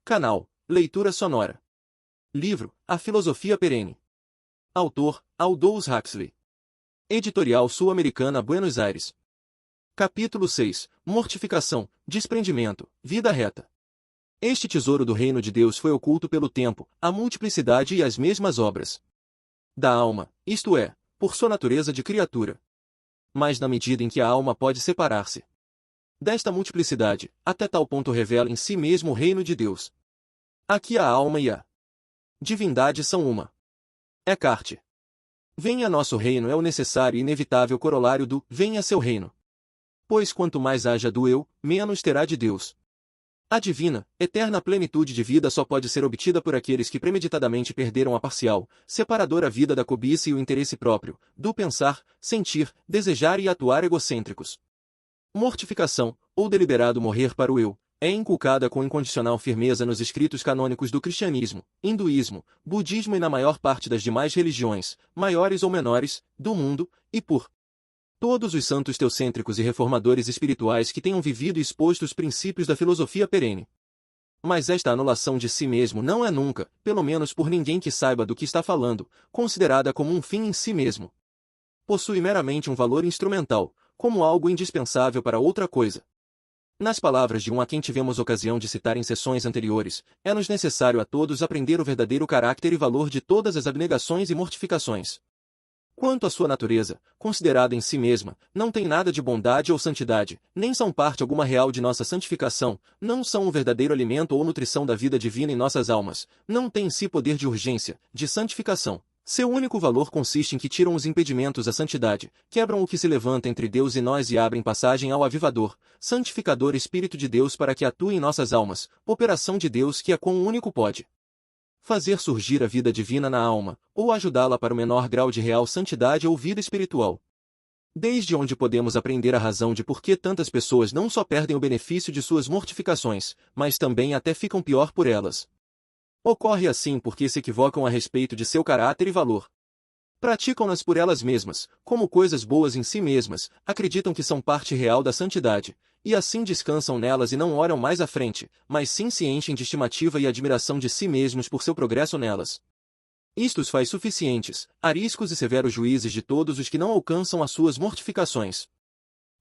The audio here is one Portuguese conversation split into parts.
Canal Leitura Sonora. Livro A Filosofia Perene. Autor Aldous Huxley. Editorial Sul-Americana, Buenos Aires. Capítulo 6. Mortificação, desprendimento, vida reta. Este tesouro do reino de Deus foi oculto pelo tempo, a multiplicidade e as mesmas obras da alma, isto é, por sua natureza de criatura. Mas na medida em que a alma pode separar-se desta multiplicidade, até tal ponto revela em si mesmo o reino de Deus. Aqui a alma e a divindade são uma. Eckhart. Venha nosso reino é o necessário e inevitável corolário do venha seu reino. Pois quanto mais haja do eu, menos terá de Deus. A divina, eterna plenitude de vida só pode ser obtida por aqueles que premeditadamente perderam a parcial, separadora vida da cobiça e o interesse próprio, do pensar, sentir, desejar e atuar egocêntricos. Mortificação, ou deliberado morrer para o eu, é inculcada com incondicional firmeza nos escritos canônicos do cristianismo, hinduísmo, budismo e na maior parte das demais religiões, maiores ou menores, do mundo, e por todos os santos teocêntricos e reformadores espirituais que tenham vivido e exposto os princípios da filosofia perene. Mas esta anulação de si mesmo não é nunca, pelo menos por ninguém que saiba do que está falando, considerada como um fim em si mesmo. Possui meramente um valor instrumental, como algo indispensável para outra coisa. Nas palavras de um a quem tivemos ocasião de citar em sessões anteriores, é-nos necessário a todos aprender o verdadeiro caráter e valor de todas as abnegações e mortificações. Quanto à sua natureza, considerada em si mesma, não tem nada de bondade ou santidade, nem são parte alguma real de nossa santificação, não são o verdadeiro alimento ou nutrição da vida divina em nossas almas, não têm em si poder de urgência, de santificação. Seu único valor consiste em que tiram os impedimentos à santidade, quebram o que se levanta entre Deus e nós e abrem passagem ao avivador, santificador Espírito de Deus para que atue em nossas almas, operação de Deus que é com o único pode fazer surgir a vida divina na alma, ou ajudá-la para o menor grau de real santidade ou vida espiritual. Desde onde podemos aprender a razão de por que tantas pessoas não só perdem o benefício de suas mortificações, mas também até ficam pior por elas. Ocorre assim porque se equivocam a respeito de seu caráter e valor. Praticam-nas por elas mesmas, como coisas boas em si mesmas, acreditam que são parte real da santidade, e assim descansam nelas e não olham mais à frente, mas sim se enchem de estimativa e admiração de si mesmos por seu progresso nelas. Isto os faz suficientes, ariscos e severos juízes de todos os que não alcançam as suas mortificações.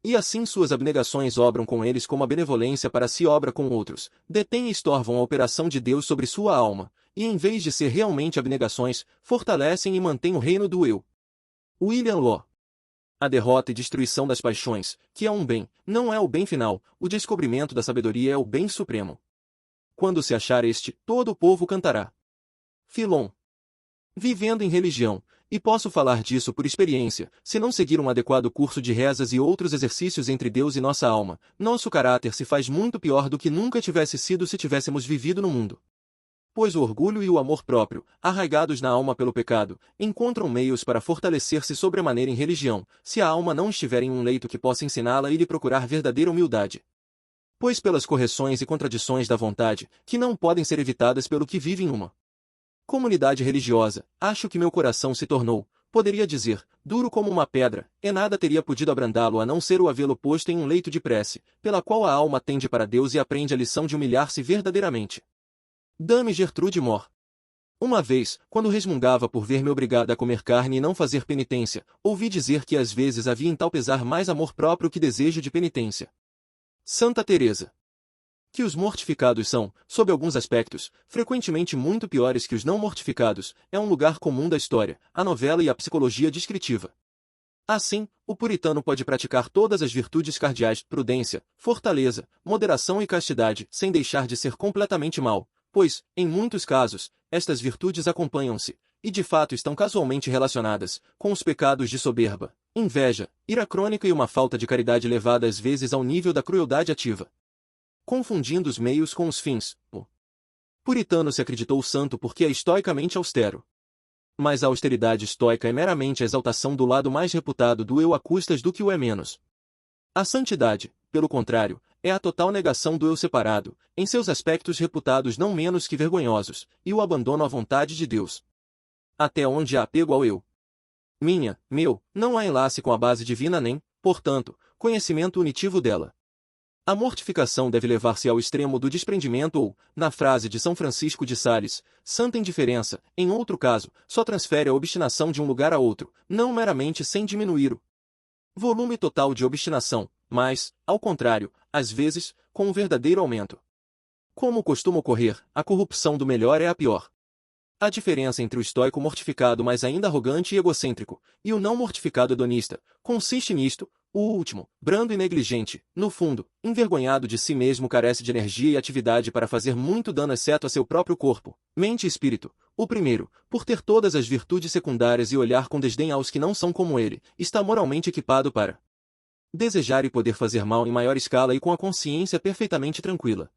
E assim suas abnegações obram com eles como a benevolência para si obra com outros, detêm e estorvam a operação de Deus sobre sua alma, e em vez de ser realmente abnegações, fortalecem e mantêm o reino do eu. William Law. A derrota e destruição das paixões, que é um bem, não é o bem final, o descobrimento da sabedoria é o bem supremo. Quando se achar este, todo o povo cantará. Filon. Vivendo em religião, e posso falar disso por experiência, se não seguir um adequado curso de rezas e outros exercícios entre Deus e nossa alma, nosso caráter se faz muito pior do que nunca tivesse sido se tivéssemos vivido no mundo. Pois o orgulho e o amor próprio, arraigados na alma pelo pecado, encontram meios para fortalecer-se sobremaneira em religião, se a alma não estiver em um leito que possa ensiná-la e lhe procurar verdadeira humildade. Pois pelas correções e contradições da vontade, que não podem ser evitadas pelo que vive em uma comunidade religiosa, acho que meu coração se tornou, poderia dizer, duro como uma pedra, e nada teria podido abrandá-lo a não ser o havê-lo posto em um leito de prece, pela qual a alma tende para Deus e aprende a lição de humilhar-se verdadeiramente. Dame Gertrude Moore. Uma vez, quando resmungava por ver-me obrigada a comer carne e não fazer penitência, ouvi dizer que às vezes havia em tal pesar mais amor próprio que desejo de penitência. Santa Teresa. Que os mortificados são, sob alguns aspectos, frequentemente muito piores que os não mortificados, é um lugar comum da história, a novela e a psicologia descritiva. Assim, o puritano pode praticar todas as virtudes cardeais, prudência, fortaleza, moderação e castidade, sem deixar de ser completamente mau, pois, em muitos casos, estas virtudes acompanham-se, e de fato estão casualmente relacionadas, com os pecados de soberba, inveja, ira crônica e uma falta de caridade levada às vezes ao nível da crueldade ativa. Confundindo os meios com os fins, o puritano se acreditou santo porque é estoicamente austero. Mas a austeridade estoica é meramente a exaltação do lado mais reputado do eu a custas do que o é menos. A santidade, pelo contrário, é a total negação do eu separado, em seus aspectos reputados não menos que vergonhosos, e o abandono à vontade de Deus. Até onde há apego ao eu. Meu, não há enlace com a base divina nem, portanto, conhecimento unitivo dela. A mortificação deve levar-se ao extremo do desprendimento ou, na frase de São Francisco de Sales, santa indiferença, em outro caso, só transfere a obstinação de um lugar a outro, não meramente sem diminuir o volume total de obstinação, mas, ao contrário, às vezes, com um verdadeiro aumento. Como costuma ocorrer, a corrupção do melhor é a pior. A diferença entre o estoico mortificado mas ainda arrogante e egocêntrico, e o não mortificado hedonista, consiste nisto: o último, brando e negligente, no fundo, envergonhado de si mesmo, carece de energia e atividade para fazer muito dano exceto a seu próprio corpo, mente e espírito. O primeiro, por ter todas as virtudes secundárias e olhar com desdém aos que não são como ele, está moralmente equipado para desejar e poder fazer mal em maior escala e com a consciência perfeitamente tranquila.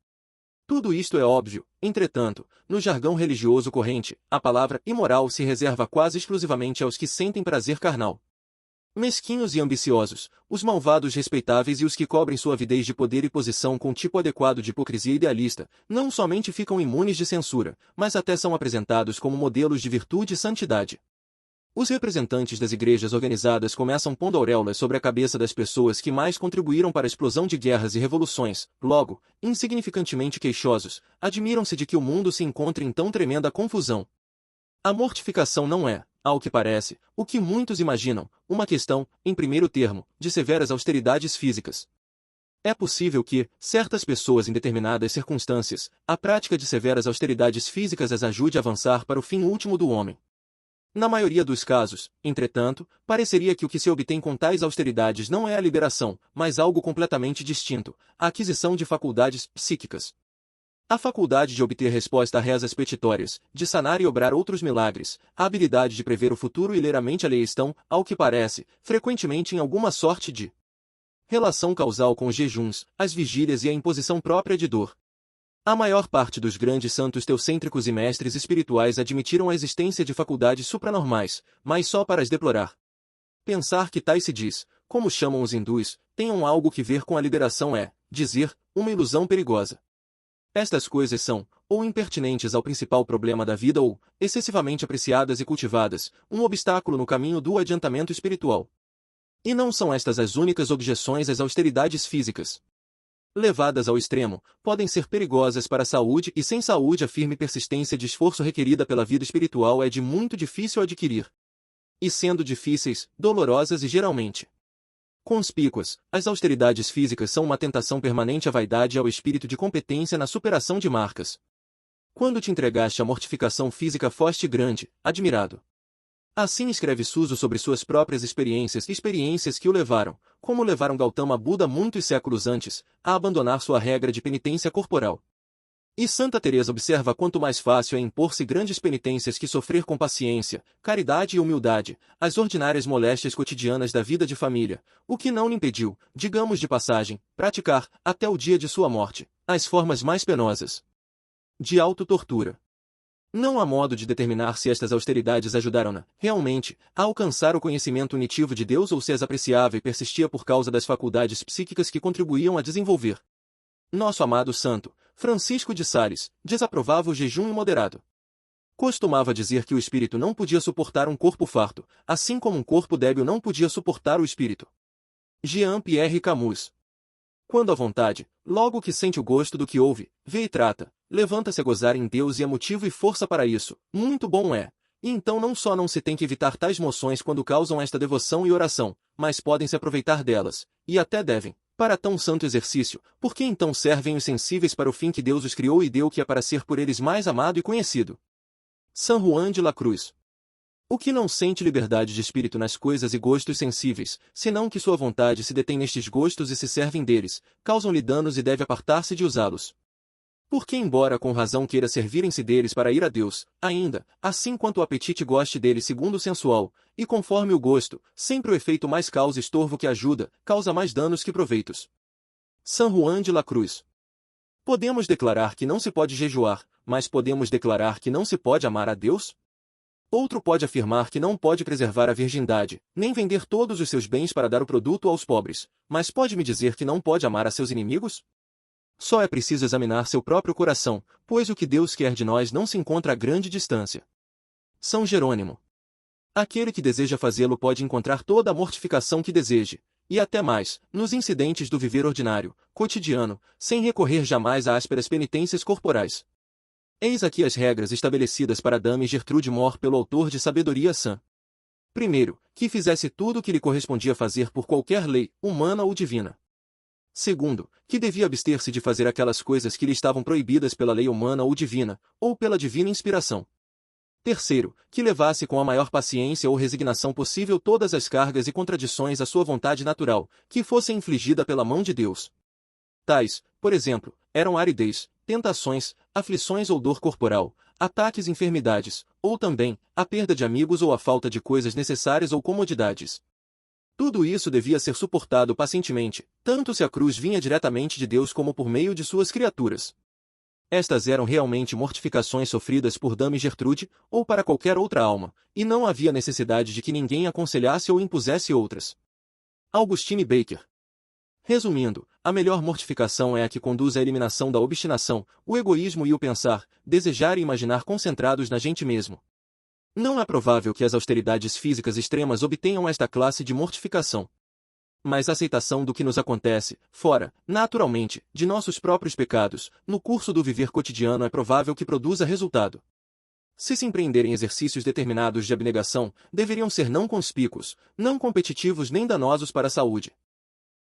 Tudo isto é óbvio, entretanto, no jargão religioso corrente, a palavra imoral se reserva quase exclusivamente aos que sentem prazer carnal. Mesquinhos e ambiciosos, os malvados respeitáveis e os que cobrem sua avidez de poder e posição com tipo adequado de hipocrisia idealista, não somente ficam imunes de censura, mas até são apresentados como modelos de virtude e santidade. Os representantes das igrejas organizadas começam pondo auréolas sobre a cabeça das pessoas que mais contribuíram para a explosão de guerras e revoluções, logo, insignificantemente queixosos, admiram-se de que o mundo se encontre em tão tremenda confusão. A mortificação não é, ao que parece, o que muitos imaginam, uma questão, em primeiro termo, de severas austeridades físicas. É possível que, certas pessoas em determinadas circunstâncias, a prática de severas austeridades físicas as ajude a avançar para o fim último do homem. Na maioria dos casos, entretanto, pareceria que o que se obtém com tais austeridades não é a liberação, mas algo completamente distinto, a aquisição de faculdades psíquicas. A faculdade de obter resposta a rezas petitórias, de sanar e obrar outros milagres, a habilidade de prever o futuro e ler a mente alheia estão, ao que parece, frequentemente em alguma sorte de relação causal com os jejuns, as vigílias e a imposição própria de dor. A maior parte dos grandes santos teocêntricos e mestres espirituais admitiram a existência de faculdades supranormais, mas só para as deplorar. Pensar que tais se diz, como chamam os hindus, tenham algo que ver com a liberação é, dizer, uma ilusão perigosa. Estas coisas são, ou impertinentes ao principal problema da vida ou, excessivamente apreciadas e cultivadas, um obstáculo no caminho do adiantamento espiritual. E não são estas as únicas objeções às austeridades físicas. Levadas ao extremo, podem ser perigosas para a saúde e sem saúde a firme persistência de esforço requerida pela vida espiritual é de muito difícil adquirir. E sendo difíceis, dolorosas e geralmente conspícuas, as austeridades físicas são uma tentação permanente à vaidade e ao espírito de competência na superação de marcas. Quando te entregaste à mortificação física foste grande, admirado. Assim escreve Suso sobre suas próprias experiências que o levaram, como levaram Gautama Buda muitos séculos antes, a abandonar sua regra de penitência corporal. E Santa Teresa observa quanto mais fácil é impor-se grandes penitências que sofrer com paciência, caridade e humildade, as ordinárias moléstias cotidianas da vida de família, o que não lhe impediu, digamos de passagem, praticar, até o dia de sua morte, as formas mais penosas de autotortura. Não há modo de determinar se estas austeridades ajudaram-na, realmente, a alcançar o conhecimento unitivo de Deus ou se as apreciava e persistia por causa das faculdades psíquicas que contribuíam a desenvolver. Nosso amado santo, Francisco de Sales, desaprovava o jejum imoderado. Costumava dizer que o espírito não podia suportar um corpo farto, assim como um corpo débil não podia suportar o espírito. Jean-Pierre Camus. Quando a vontade, logo que sente o gosto do que ouve, vê e trata, levanta-se a gozar em Deus e é motivo e força para isso, muito bom é. E então não só não se tem que evitar tais moções quando causam esta devoção e oração, mas podem se aproveitar delas, e até devem, para tão santo exercício, porque então servem os sensíveis para o fim que Deus os criou e deu que é para ser por eles mais amado e conhecido. São Juan de la Cruz. O que não sente liberdade de espírito nas coisas e gostos sensíveis, senão que sua vontade se detém nestes gostos e se servem deles, causam-lhe danos e deve apartar-se de usá-los. Porque embora com razão queira servirem-se deles para ir a Deus, ainda, assim quanto o apetite goste deles segundo o sensual, e conforme o gosto, sempre o efeito mais causa estorvo que ajuda, causa mais danos que proveitos. São Juan de la Cruz. Podemos declarar que não se pode jejuar, mas podemos declarar que não se pode amar a Deus? Outro pode afirmar que não pode preservar a virgindade, nem vender todos os seus bens para dar o produto aos pobres, mas pode me dizer que não pode amar a seus inimigos? Só é preciso examinar seu próprio coração, pois o que Deus quer de nós não se encontra a grande distância. São Jerônimo. Aquele que deseja fazê-lo pode encontrar toda a mortificação que deseje, e até mais, nos incidentes do viver ordinário, cotidiano, sem recorrer jamais a ásperas penitências corporais. Eis aqui as regras estabelecidas para Dame Gertrude Moore pelo autor de Sabedoria Sã. Primeiro, que fizesse tudo o que lhe correspondia fazer por qualquer lei, humana ou divina. Segundo, que devia abster-se de fazer aquelas coisas que lhe estavam proibidas pela lei humana ou divina, ou pela divina inspiração. Terceiro, que levasse com a maior paciência ou resignação possível todas as cargas e contradições à sua vontade natural, que fossem infligida pela mão de Deus. Tais, por exemplo, eram aridez, tentações, aflições ou dor corporal, ataques e enfermidades, ou também, a perda de amigos ou a falta de coisas necessárias ou comodidades. Tudo isso devia ser suportado pacientemente, tanto se a cruz vinha diretamente de Deus como por meio de suas criaturas. Estas eram realmente mortificações sofridas por Dame Gertrude, ou para qualquer outra alma, e não havia necessidade de que ninguém aconselhasse ou impusesse outras. Augustine Baker. Resumindo, a melhor mortificação é a que conduz à eliminação da obstinação, o egoísmo e o pensar, desejar e imaginar concentrados na gente mesmo. Não é provável que as austeridades físicas extremas obtenham esta classe de mortificação. Mas a aceitação do que nos acontece, fora, naturalmente, de nossos próprios pecados, no curso do viver cotidiano é provável que produza resultado. Se se empreenderem exercícios determinados de abnegação, deveriam ser não conspícuos, não competitivos nem danosos para a saúde.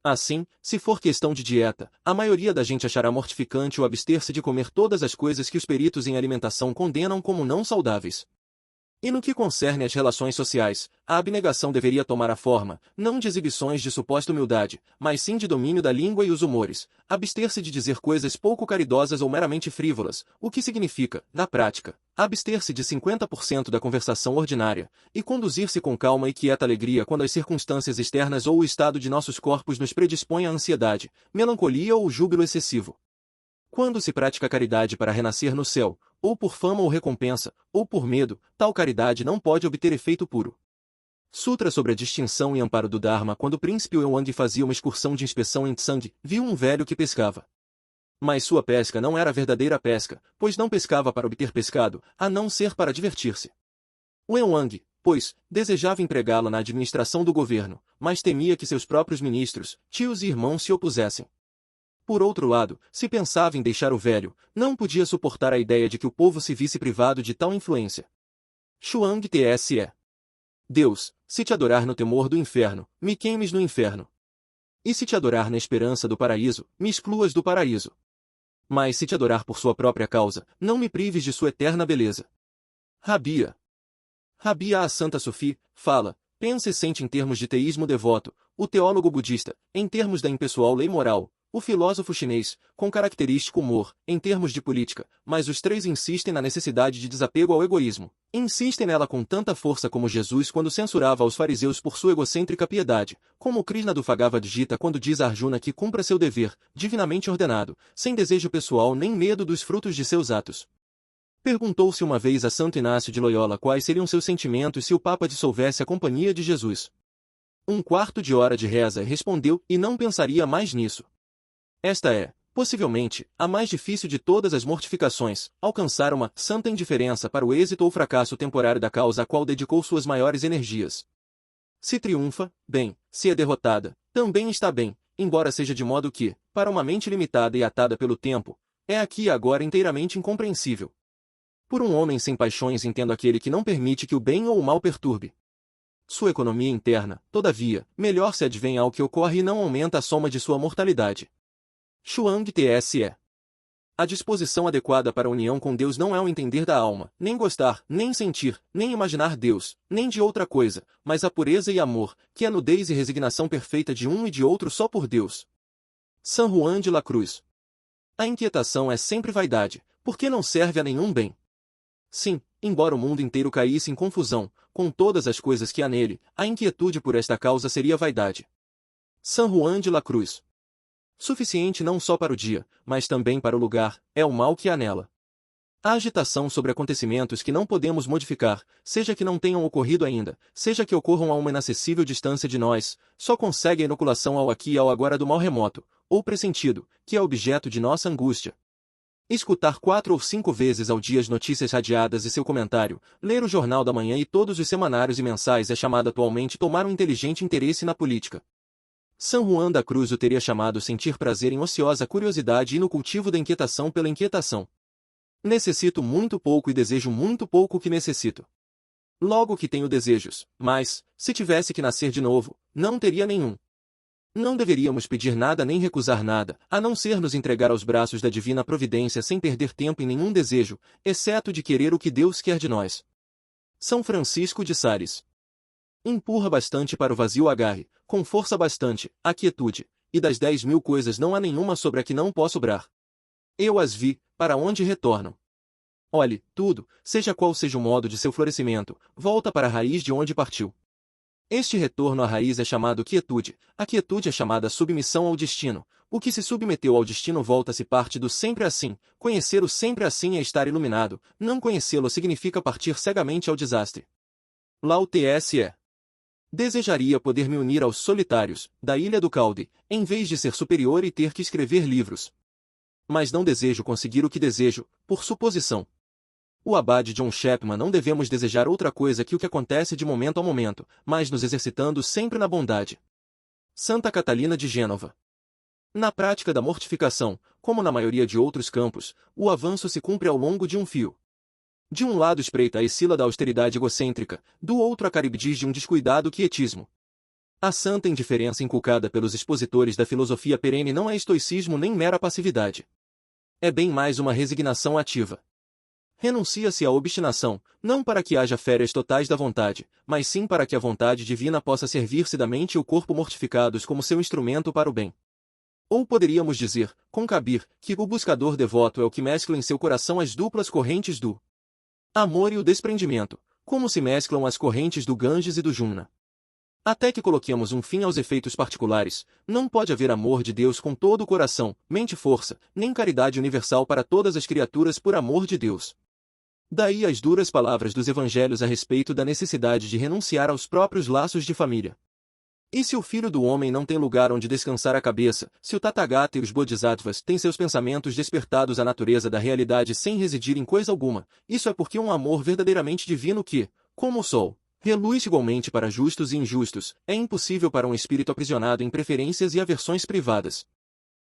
Assim, se for questão de dieta, a maioria da gente achará mortificante o abster-se de comer todas as coisas que os peritos em alimentação condenam como não saudáveis. E no que concerne às relações sociais, a abnegação deveria tomar a forma, não de exibições de suposta humildade, mas sim de domínio da língua e os humores, abster-se de dizer coisas pouco caridosas ou meramente frívolas, o que significa, na prática, abster-se de 50% da conversação ordinária, e conduzir-se com calma e quieta alegria quando as circunstâncias externas ou o estado de nossos corpos nos predispõem à ansiedade, melancolia ou júbilo excessivo. Quando se pratica caridade para renascer no céu, ou por fama ou recompensa, ou por medo, tal caridade não pode obter efeito puro. Sutra sobre a distinção e amparo do Dharma. Quando o príncipe Wang fazia uma excursão de inspeção em Tsang, viu um velho que pescava. Mas sua pesca não era verdadeira pesca, pois não pescava para obter pescado, a não ser para divertir-se. Wang, pois, desejava empregá-la na administração do governo, mas temia que seus próprios ministros, tios e irmãos se opusessem. Por outro lado, se pensava em deixar o velho, não podia suportar a ideia de que o povo se visse privado de tal influência. Chuang Tse. Deus, se te adorar no temor do inferno, me queimes no inferno. E se te adorar na esperança do paraíso, me excluas do paraíso. Mas se te adorar por sua própria causa, não me prives de sua eterna beleza. Rabia. Rabia a Santa Sufi, fala, pensa e sente em termos de teísmo devoto, o teólogo budista, em termos da impessoal lei moral, o filósofo chinês, com característico humor, em termos de política, mas os três insistem na necessidade de desapego ao egoísmo. Insistem nela com tanta força como Jesus quando censurava aos fariseus por sua egocêntrica piedade, como Krishna do Bhagavad Gita quando diz a Arjuna que cumpra seu dever, divinamente ordenado, sem desejo pessoal nem medo dos frutos de seus atos. Perguntou-se uma vez a Santo Inácio de Loyola quais seriam seus sentimentos se o Papa dissolvesse a companhia de Jesus. 1/4 de hora de reza e respondeu, e não pensaria mais nisso. Esta é, possivelmente, a mais difícil de todas as mortificações, alcançar uma santa indiferença para o êxito ou fracasso temporário da causa a qual dedicou suas maiores energias. Se triunfa, bem, se é derrotada, também está bem, embora seja de modo que, para uma mente limitada e atada pelo tempo, é aqui e agora inteiramente incompreensível. Por um homem sem paixões entendo aquele que não permite que o bem ou o mal perturbe sua economia interna, todavia, melhor se advém ao que ocorre e não aumenta a soma de sua mortalidade. Chuang Tse. A disposição adequada para a união com Deus não é o entender da alma, nem gostar, nem sentir, nem imaginar Deus, nem de outra coisa, mas a pureza e amor, que é a nudez e resignação perfeita de um e de outro só por Deus. San Juan de la Cruz. A inquietação é sempre vaidade, porque não serve a nenhum bem. Sim, embora o mundo inteiro caísse em confusão, com todas as coisas que há nele, a inquietude por esta causa seria vaidade. San Juan de la Cruz. Suficiente não só para o dia, mas também para o lugar, é o mal que há nela. A agitação sobre acontecimentos que não podemos modificar, seja que não tenham ocorrido ainda, seja que ocorram a uma inacessível distância de nós, só consegue a inoculação ao aqui e ao agora do mal remoto, ou pressentido, que é objeto de nossa angústia. Escutar 4 ou 5 vezes ao dia as notícias radiadas e seu comentário, ler o Jornal da Manhã e todos os semanários e mensais é chamado atualmente tomar um inteligente interesse na política. San Juan da Cruz o teria chamado sentir prazer em ociosa curiosidade e no cultivo da inquietação pela inquietação. Necessito muito pouco e desejo muito pouco o que necessito. Logo que tenho desejos, mas, se tivesse que nascer de novo, não teria nenhum. Não deveríamos pedir nada nem recusar nada, a não ser nos entregar aos braços da divina providência sem perder tempo em nenhum desejo, exceto de querer o que Deus quer de nós. São Francisco de Sales. Empurra bastante para o vazio agarre, com força bastante, a quietude, e das 10.000 coisas não há nenhuma sobre a que não posso obrar. Eu as vi, para onde retornam. Olhe, tudo, seja qual seja o modo de seu florescimento, volta para a raiz de onde partiu. Este retorno à raiz é chamado quietude, a quietude é chamada submissão ao destino, o que se submeteu ao destino volta-se parte do sempre assim, conhecer o sempre assim é estar iluminado, não conhecê-lo significa partir cegamente ao desastre. Lao Tse. Desejaria poder me unir aos solitários, da Ilha do Calde, em vez de ser superior e ter que escrever livros. Mas não desejo conseguir o que desejo, por suposição. O abade John Chapman não devemos desejar outra coisa que o que acontece de momento a momento, mas nos exercitando sempre na bondade. Santa Catalina de Gênova. Na prática da mortificação, como na maioria de outros campos, o avanço se cumpre ao longo de um fio. De um lado espreita a Escila da austeridade egocêntrica, do outro a Caribdis de um descuidado quietismo. A santa indiferença inculcada pelos expositores da filosofia perene não é estoicismo nem mera passividade. É bem mais uma resignação ativa. Renuncia-se à obstinação, não para que haja férias totais da vontade, mas sim para que a vontade divina possa servir-se da mente e o corpo mortificados como seu instrumento para o bem. Ou poderíamos dizer, com cabir, que o buscador devoto é o que mescla em seu coração as duplas correntes do amor e o desprendimento, como se mesclam as correntes do Ganges e do Jumna. Até que coloquemos um fim aos efeitos particulares, não pode haver amor de Deus com todo o coração, mente e força, nem caridade universal para todas as criaturas por amor de Deus. Daí as duras palavras dos evangelhos a respeito da necessidade de renunciar aos próprios laços de família. E se o filho do homem não tem lugar onde descansar a cabeça, se o Tathagata e os Bodhisattvas têm seus pensamentos despertados à natureza da realidade sem residir em coisa alguma, isso é porque um amor verdadeiramente divino que, como o sol, reluz igualmente para justos e injustos, é impossível para um espírito aprisionado em preferências e aversões privadas.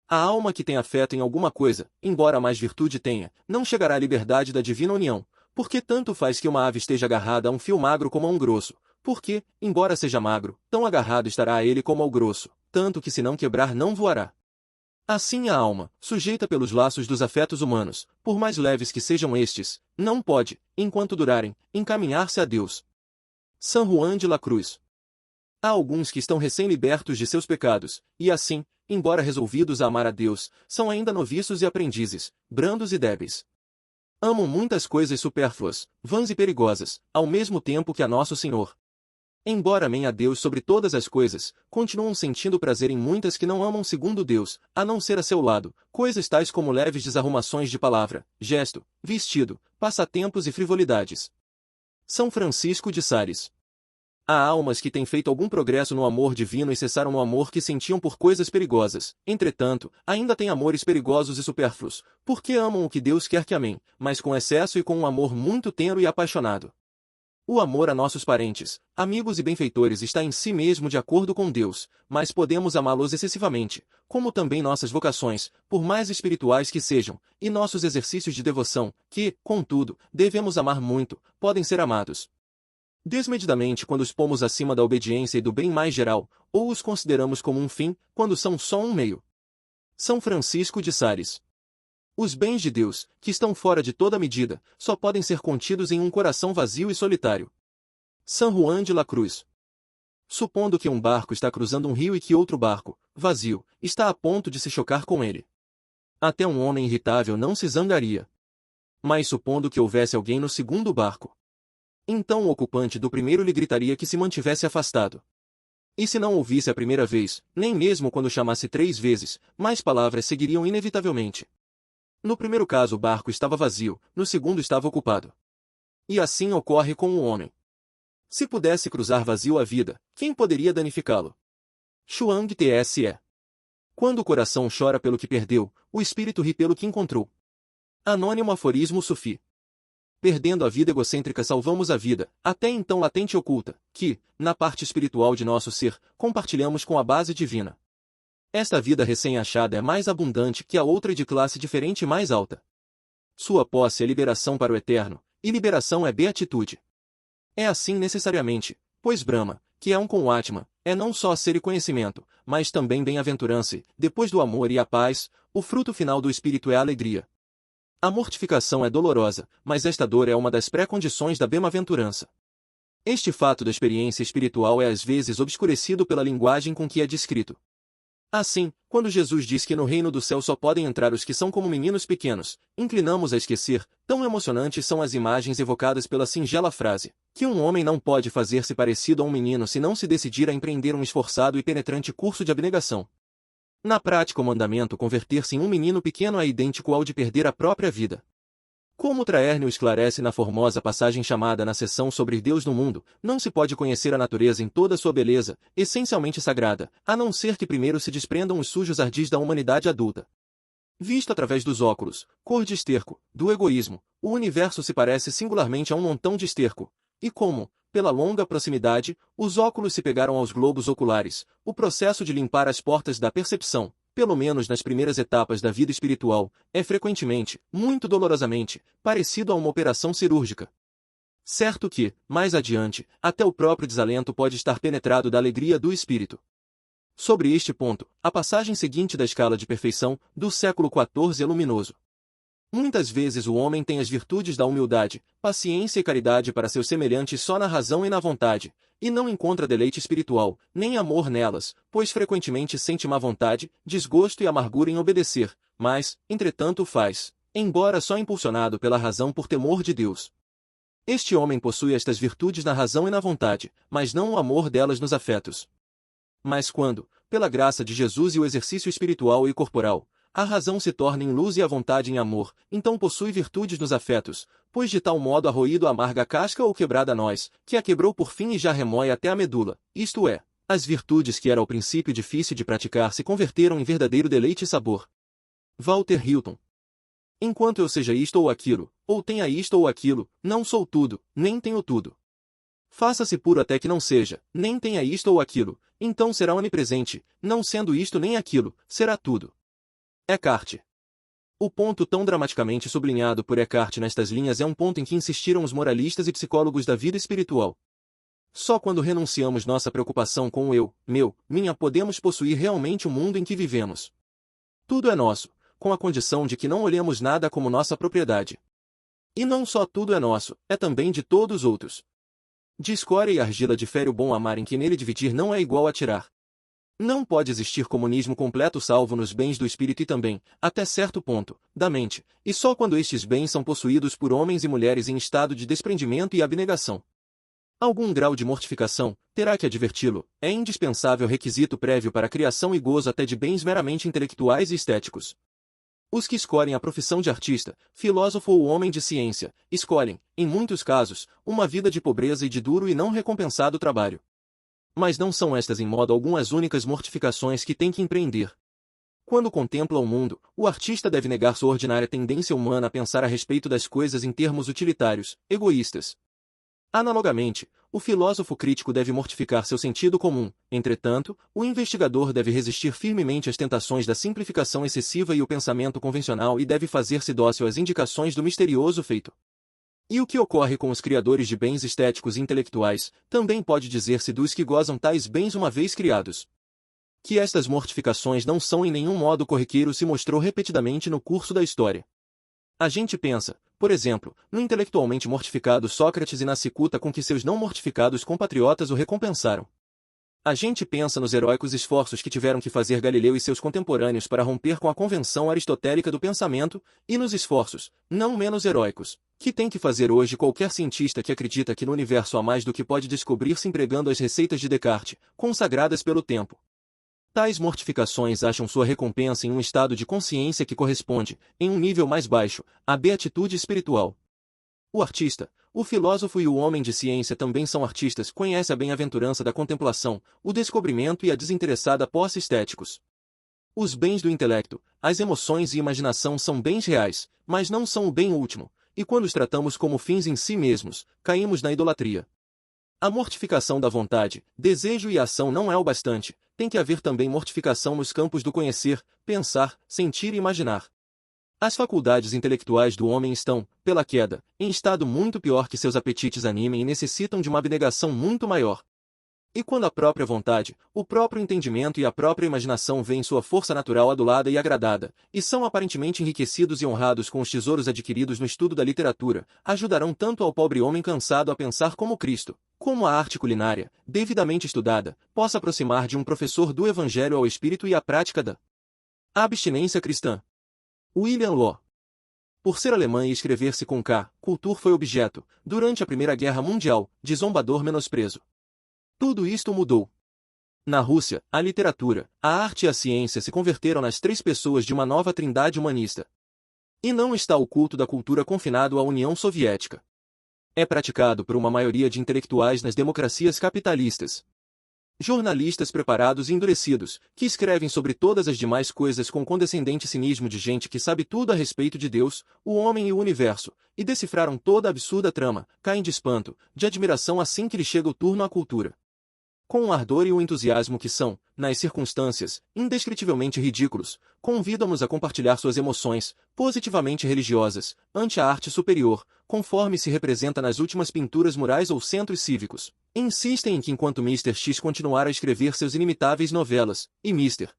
A alma que tem afeto em alguma coisa, embora mais virtude tenha, não chegará à liberdade da divina união, porque tanto faz que uma ave esteja agarrada a um fio magro como a um grosso, porque, embora seja magro, tão agarrado estará a ele como ao grosso, tanto que se não quebrar não voará. Assim a alma, sujeita pelos laços dos afetos humanos, por mais leves que sejam estes, não pode, enquanto durarem, encaminhar-se a Deus. San Juan de la Cruz. Há alguns que estão recém-libertos de seus pecados, e assim, embora resolvidos a amar a Deus, são ainda noviços e aprendizes, brandos e débeis. Amam muitas coisas supérfluas, vãs e perigosas, ao mesmo tempo que a Nosso Senhor. Embora amem a Deus sobre todas as coisas, continuam sentindo prazer em muitas que não amam segundo Deus, a não ser a seu lado, coisas tais como leves desarrumações de palavra, gesto, vestido, passatempos e frivolidades. São Francisco de Sales. Há almas que têm feito algum progresso no amor divino e cessaram no amor que sentiam por coisas perigosas, entretanto, ainda têm amores perigosos e supérfluos, porque amam o que Deus quer que amem, mas com excesso e com um amor muito tenro e apaixonado. O amor a nossos parentes, amigos e benfeitores está em si mesmo de acordo com Deus, mas podemos amá-los excessivamente, como também nossas vocações, por mais espirituais que sejam, e nossos exercícios de devoção, que, contudo, devemos amar muito, podem ser amados desmedidamente quando os pomos acima da obediência e do bem mais geral, ou os consideramos como um fim, quando são só um meio. São Francisco de Sales. Os bens de Deus, que estão fora de toda medida, só podem ser contidos em um coração vazio e solitário. San Juan de la Cruz. Supondo que um barco está cruzando um rio e que outro barco, vazio, está a ponto de se chocar com ele. Até um homem irritável não se zangaria. Mas supondo que houvesse alguém no segundo barco, então o ocupante do primeiro lhe gritaria que se mantivesse afastado. E se não ouvisse a primeira vez, nem mesmo quando chamasse 3 vezes, mais palavras seguiriam inevitavelmente. No primeiro caso o barco estava vazio, no segundo estava ocupado. E assim ocorre com o homem. Se pudesse cruzar vazio a vida, quem poderia danificá-lo? Chuang Tse. Quando o coração chora pelo que perdeu, o espírito ri pelo que encontrou. Anônimo aforismo sufi. Perdendo a vida egocêntrica salvamos a vida, até então latente e oculta, que, na parte espiritual de nosso ser, compartilhamos com a base divina. Esta vida recém-achada é mais abundante que a outra e de classe diferente e mais alta. Sua posse é liberação para o eterno, e liberação é beatitude. É assim necessariamente, pois Brahma, que é um com o Atman, é não só ser e conhecimento, mas também bem-aventurança e, depois do amor e a paz, o fruto final do espírito é a alegria. A mortificação é dolorosa, mas esta dor é uma das pré-condições da bem-aventurança. Este fato da experiência espiritual é às vezes obscurecido pela linguagem com que é descrito. Assim, quando Jesus diz que no reino do céu só podem entrar os que são como meninos pequenos, inclinamos a esquecer, tão emocionantes são as imagens evocadas pela singela frase, que um homem não pode fazer-se parecido a um menino se não se decidir a empreender um esforçado e penetrante curso de abnegação. Na prática, o mandamento converter-se em um menino pequeno é idêntico ao de perder a própria vida. Como Traernio esclarece na formosa passagem chamada na seção sobre Deus no mundo, não se pode conhecer a natureza em toda sua beleza, essencialmente sagrada, a não ser que primeiro se desprendam os sujos ardis da humanidade adulta. Visto através dos óculos, cor de esterco, do egoísmo, o universo se parece singularmente a um montão de esterco, e como, pela longa proximidade, os óculos se pegaram aos globos oculares, o processo de limpar as portas da percepção, pelo menos nas primeiras etapas da vida espiritual, é frequentemente, muito dolorosamente, parecido a uma operação cirúrgica. Certo que, mais adiante, até o próprio desalento pode estar penetrado da alegria do espírito. Sobre este ponto, a passagem seguinte da escala de perfeição, do século XIV é luminoso. Muitas vezes o homem tem as virtudes da humildade, paciência e caridade para seus semelhantes só na razão e na vontade, e não encontra deleite espiritual, nem amor nelas, pois frequentemente sente má vontade, desgosto e amargura em obedecer, mas, entretanto o faz, embora só impulsionado pela razão por temor de Deus. Este homem possui estas virtudes na razão e na vontade, mas não o amor delas nos afetos. Mas quando, pela graça de Jesus e o exercício espiritual e corporal, a razão se torna em luz e a vontade em amor, então possui virtudes nos afetos, pois de tal modo ha roído a amarga casca ou quebrada a nós, que a quebrou por fim e já remói até a medula, isto é, as virtudes que era ao princípio difícil de praticar se converteram em verdadeiro deleite e sabor. Walter Hilton. Enquanto eu seja isto ou aquilo, ou tenha isto ou aquilo, não sou tudo, nem tenho tudo. Faça-se puro até que não seja, nem tenha isto ou aquilo, então será onipresente, não sendo isto nem aquilo, será tudo. Eckhart. O ponto tão dramaticamente sublinhado por Eckhart nestas linhas é um ponto em que insistiram os moralistas e psicólogos da vida espiritual. Só quando renunciamos nossa preocupação com o eu, meu, minha podemos possuir realmente o mundo em que vivemos. Tudo é nosso, com a condição de que não olhemos nada como nossa propriedade. E não só tudo é nosso, é também de todos os outros. De escória e argila difere o bom amar em que nele dividir não é igual a tirar. Não pode existir comunismo completo salvo nos bens do espírito e também, até certo ponto, da mente, e só quando estes bens são possuídos por homens e mulheres em estado de desprendimento e abnegação. Algum grau de mortificação, terá que adverti-lo, é indispensável requisito prévio para a criação e gozo até de bens meramente intelectuais e estéticos. Os que escolhem a profissão de artista, filósofo ou homem de ciência, escolhem, em muitos casos, uma vida de pobreza e de duro e não recompensado trabalho. Mas não são estas em modo algum as únicas mortificações que tem que empreender. Quando contempla o mundo, o artista deve negar sua ordinária tendência humana a pensar a respeito das coisas em termos utilitários, egoístas. Analogamente, o filósofo crítico deve mortificar seu sentido comum, entretanto, o investigador deve resistir firmemente às tentações da simplificação excessiva e o pensamento convencional e deve fazer-se dócil às indicações do misterioso feito. E o que ocorre com os criadores de bens estéticos e intelectuais, também pode dizer-se dos que gozam tais bens uma vez criados. Que estas mortificações não são em nenhum modo corriqueiro se mostrou repetidamente no curso da história. A gente pensa, por exemplo, no intelectualmente mortificado Sócrates e na cicuta com que seus não mortificados compatriotas o recompensaram. A gente pensa nos heróicos esforços que tiveram que fazer Galileu e seus contemporâneos para romper com a convenção aristotélica do pensamento, e nos esforços, não menos heróicos, que tem que fazer hoje qualquer cientista que acredita que no universo há mais do que pode descobrir-se empregando as receitas de Descartes, consagradas pelo tempo. Tais mortificações acham sua recompensa em um estado de consciência que corresponde, em um nível mais baixo, à beatitude espiritual. O artista, o filósofo e o homem de ciência também são artistas, conhece a bem-aventurança da contemplação, o descobrimento e a desinteressada posse estéticos. Os bens do intelecto, as emoções e imaginação são bens reais, mas não são o bem último, e quando os tratamos como fins em si mesmos, caímos na idolatria. A mortificação da vontade, desejo e ação não é o bastante, tem que haver também mortificação nos campos do conhecer, pensar, sentir e imaginar. As faculdades intelectuais do homem estão, pela queda, em estado muito pior que seus apetites animem e necessitam de uma abnegação muito maior. E quando a própria vontade, o próprio entendimento e a própria imaginação veem sua força natural adulada e agradada, e são aparentemente enriquecidos e honrados com os tesouros adquiridos no estudo da literatura, ajudarão tanto ao pobre homem cansado a pensar como Cristo, como a arte culinária, devidamente estudada, possa aproximar de um professor do Evangelho ao espírito e à prática da abstinência cristã. William Law. Por ser alemã e escrever-se com K, Kultur foi objeto, durante a Primeira Guerra Mundial, de zombador menosprezo. Tudo isto mudou. Na Rússia, a literatura, a arte e a ciência se converteram nas três pessoas de uma nova trindade humanista. E não está o culto da cultura confinado à União Soviética. É praticado por uma maioria de intelectuais nas democracias capitalistas. Jornalistas preparados e endurecidos, que escrevem sobre todas as demais coisas com condescendente cinismo de gente que sabe tudo a respeito de Deus, o homem e o universo, e decifraram toda a absurda trama, caem de espanto, de admiração assim que lhe chega o turno à cultura. Com o ardor e o entusiasmo que são, nas circunstâncias, indescritivelmente ridículos, convidam-nos a compartilhar suas emoções, positivamente religiosas, ante a arte superior, conforme se representa nas últimas pinturas murais ou centros cívicos. Insistem em que enquanto Mr. X continuar a escrever seus inimitáveis novelas, e Mr.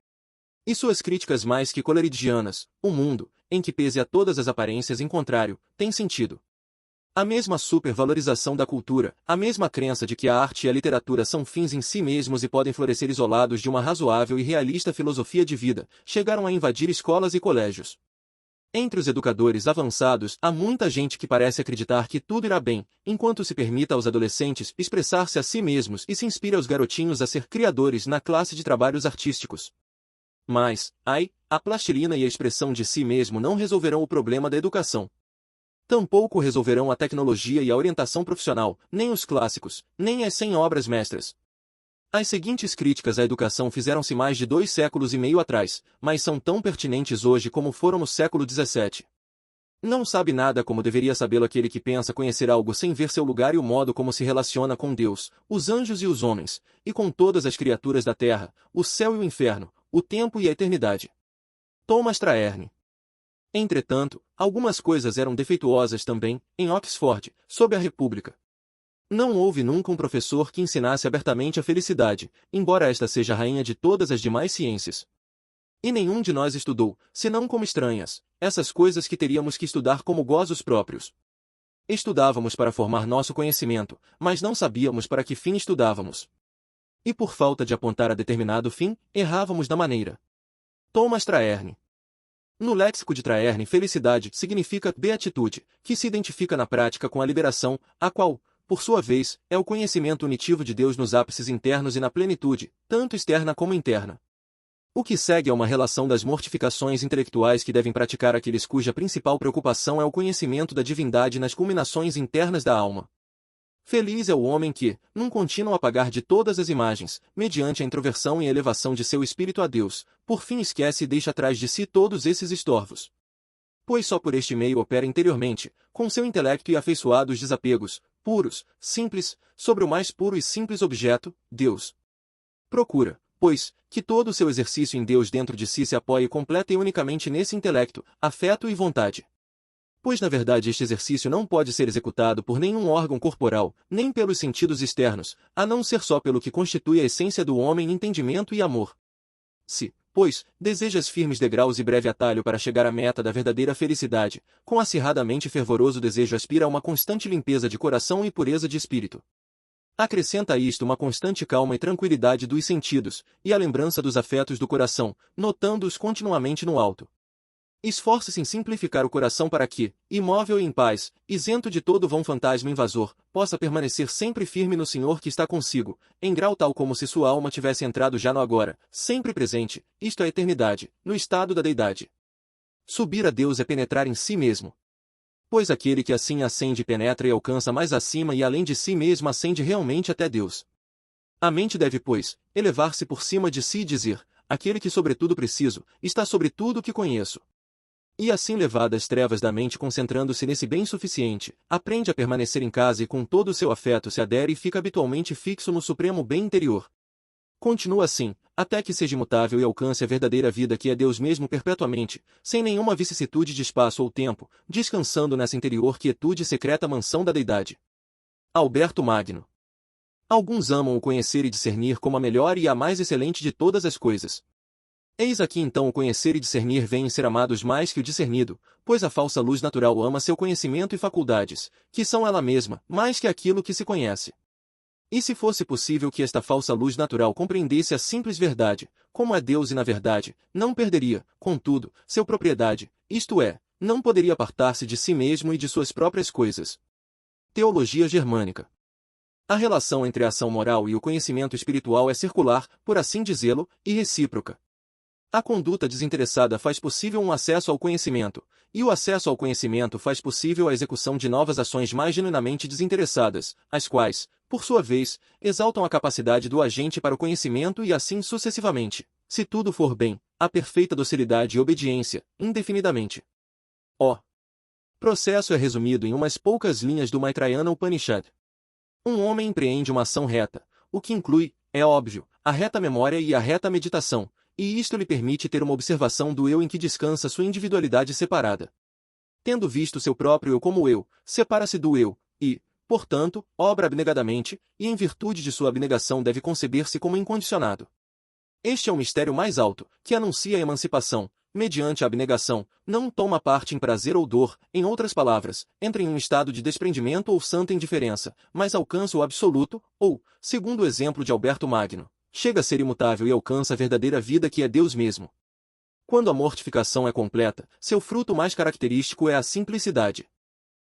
e suas críticas mais que coleridianas, o mundo, em que pese a todas as aparências em contrário, tem sentido. A mesma supervalorização da cultura, a mesma crença de que a arte e a literatura são fins em si mesmos e podem florescer isolados de uma razoável e realista filosofia de vida, chegaram a invadir escolas e colégios. Entre os educadores avançados, há muita gente que parece acreditar que tudo irá bem, enquanto se permita aos adolescentes expressar-se a si mesmos e se inspira aos garotinhos a ser criadores na classe de trabalhos artísticos. Mas, a plastilina e a expressão de si mesmo não resolverão o problema da educação. Tampouco resolverão a tecnologia e a orientação profissional, nem os clássicos, nem as 100 obras mestras. As seguintes críticas à educação fizeram-se mais de 2 séculos e meio atrás, mas são tão pertinentes hoje como foram no século XVII. Não sabe nada como deveria sabê-lo aquele que pensa conhecer algo sem ver seu lugar e o modo como se relaciona com Deus, os anjos e os homens, e com todas as criaturas da terra, o céu e o inferno, o tempo e a eternidade. Thomas Traherne. Entretanto, algumas coisas eram defeituosas também, em Oxford, sob a República. Não houve nunca um professor que ensinasse abertamente a felicidade, embora esta seja a rainha de todas as demais ciências. E nenhum de nós estudou, senão como estranhas, essas coisas que teríamos que estudar como gozos próprios. Estudávamos para formar nosso conhecimento, mas não sabíamos para que fim estudávamos. E por falta de apontar a determinado fim, errávamos da maneira. Thomas Traherne. No léxico de Traherne, felicidade significa beatitude, que se identifica na prática com a liberação, a qual, por sua vez, é o conhecimento unitivo de Deus nos ápices internos e na plenitude, tanto externa como interna. O que segue é uma relação das mortificações intelectuais que devem praticar aqueles cuja principal preocupação é o conhecimento da divindade nas culminações internas da alma. Feliz é o homem que, num contínuo apagar de todas as imagens, mediante a introversão e elevação de seu espírito a Deus, por fim esquece e deixa atrás de si todos esses estorvos. Pois só por este meio opera interiormente, com seu intelecto e afeiçoados desapegos, puros, simples, sobre o mais puro e simples objeto, Deus. Procura, pois, que todo o seu exercício em Deus dentro de si se apoie completa e unicamente nesse intelecto, afeto e vontade. Pois na verdade este exercício não pode ser executado por nenhum órgão corporal, nem pelos sentidos externos, a não ser só pelo que constitui a essência do homem, entendimento e amor. Se, pois, desejas firmes degraus e breve atalho para chegar à meta da verdadeira felicidade, com acirradamente fervoroso desejo aspira a uma constante limpeza de coração e pureza de espírito. Acrescenta a isto uma constante calma e tranquilidade dos sentidos, e a lembrança dos afetos do coração, notando-os continuamente no alto. Esforce-se em simplificar o coração para que, imóvel e em paz, isento de todo vão fantasma invasor, possa permanecer sempre firme no Senhor que está consigo, em grau tal como se sua alma tivesse entrado já no agora, sempre presente, isto é a eternidade, no estado da deidade. Subir a Deus é penetrar em si mesmo. Pois aquele que assim ascende penetra e alcança mais acima e além de si mesmo ascende realmente até Deus. A mente deve, pois, elevar-se por cima de si e dizer, aquele que sobretudo preciso, está sobre tudo o que conheço. E assim levada às trevas da mente concentrando-se nesse bem suficiente, aprende a permanecer em casa e com todo o seu afeto se adere e fica habitualmente fixo no supremo bem interior. Continua assim, até que seja imutável e alcance a verdadeira vida que é Deus mesmo perpetuamente, sem nenhuma vicissitude de espaço ou tempo, descansando nessa interior quietude e secreta mansão da deidade. Alberto Magno. Alguns amam o conhecer e discernir como a melhor e a mais excelente de todas as coisas. Eis aqui então o conhecer e discernir vêm ser amados mais que o discernido, pois a falsa luz natural ama seu conhecimento e faculdades, que são ela mesma, mais que aquilo que se conhece. E se fosse possível que esta falsa luz natural compreendesse a simples verdade, como é Deus e na verdade, não perderia, contudo, seu propriedade, isto é, não poderia apartar-se de si mesmo e de suas próprias coisas. Teologia germânica. A relação entre a ação moral e o conhecimento espiritual é circular, por assim dizê-lo, e recíproca. A conduta desinteressada faz possível um acesso ao conhecimento, e o acesso ao conhecimento faz possível a execução de novas ações mais genuinamente desinteressadas, as quais, por sua vez, exaltam a capacidade do agente para o conhecimento e assim sucessivamente, se tudo for bem, a perfeita docilidade e obediência, indefinidamente. O processo é resumido em umas poucas linhas do Maitrayana Upanishad. Um homem empreende uma ação reta, o que inclui, é óbvio, a reta memória e a reta meditação, e isto lhe permite ter uma observação do eu em que descansa sua individualidade separada. Tendo visto seu próprio eu como eu, separa-se do eu, e, portanto, obra abnegadamente, e em virtude de sua abnegação deve conceber-se como incondicionado. Este é o mistério mais alto, que anuncia a emancipação, mediante a abnegação, não toma parte em prazer ou dor, em outras palavras, entra em um estado de desprendimento ou santa indiferença, mas alcança o absoluto, ou, segundo o exemplo de Alberto Magno, chega a ser imutável e alcança a verdadeira vida que é Deus mesmo. Quando a mortificação é completa, seu fruto mais característico é a simplicidade.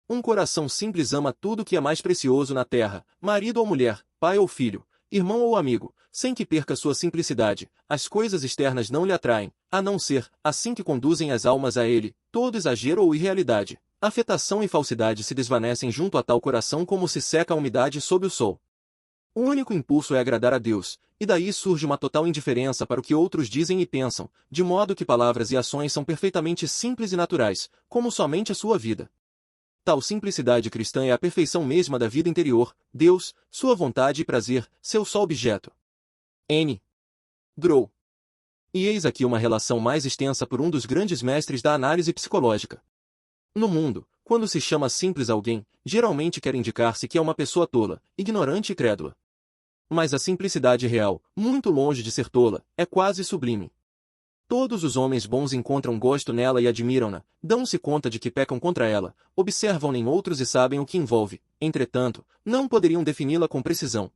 Um coração simples ama tudo que é mais precioso na terra, marido ou mulher, pai ou filho, irmão ou amigo, sem que perca sua simplicidade. As coisas externas não lhe atraem, a não ser, assim que conduzem as almas a ele, todo exagero ou irrealidade, afetação e falsidade se desvanecem junto a tal coração como se seca a umidade sob o sol. O único impulso é agradar a Deus, e daí surge uma total indiferença para o que outros dizem e pensam, de modo que palavras e ações são perfeitamente simples e naturais, como somente a sua vida. Tal simplicidade cristã é a perfeição mesma da vida interior, Deus, sua vontade e prazer, seu só objeto. N. Grow. E eis aqui uma relação mais extensa por um dos grandes mestres da análise psicológica. No mundo, quando se chama simples alguém, geralmente quer indicar-se que é uma pessoa tola, ignorante e crédula. Mas a simplicidade real, muito longe de ser tola, é quase sublime. Todos os homens bons encontram gosto nela e admiram-na, dão-se conta de que pecam contra ela, observam-na em outros e sabem o que envolve, entretanto, não poderiam defini-la com precisão.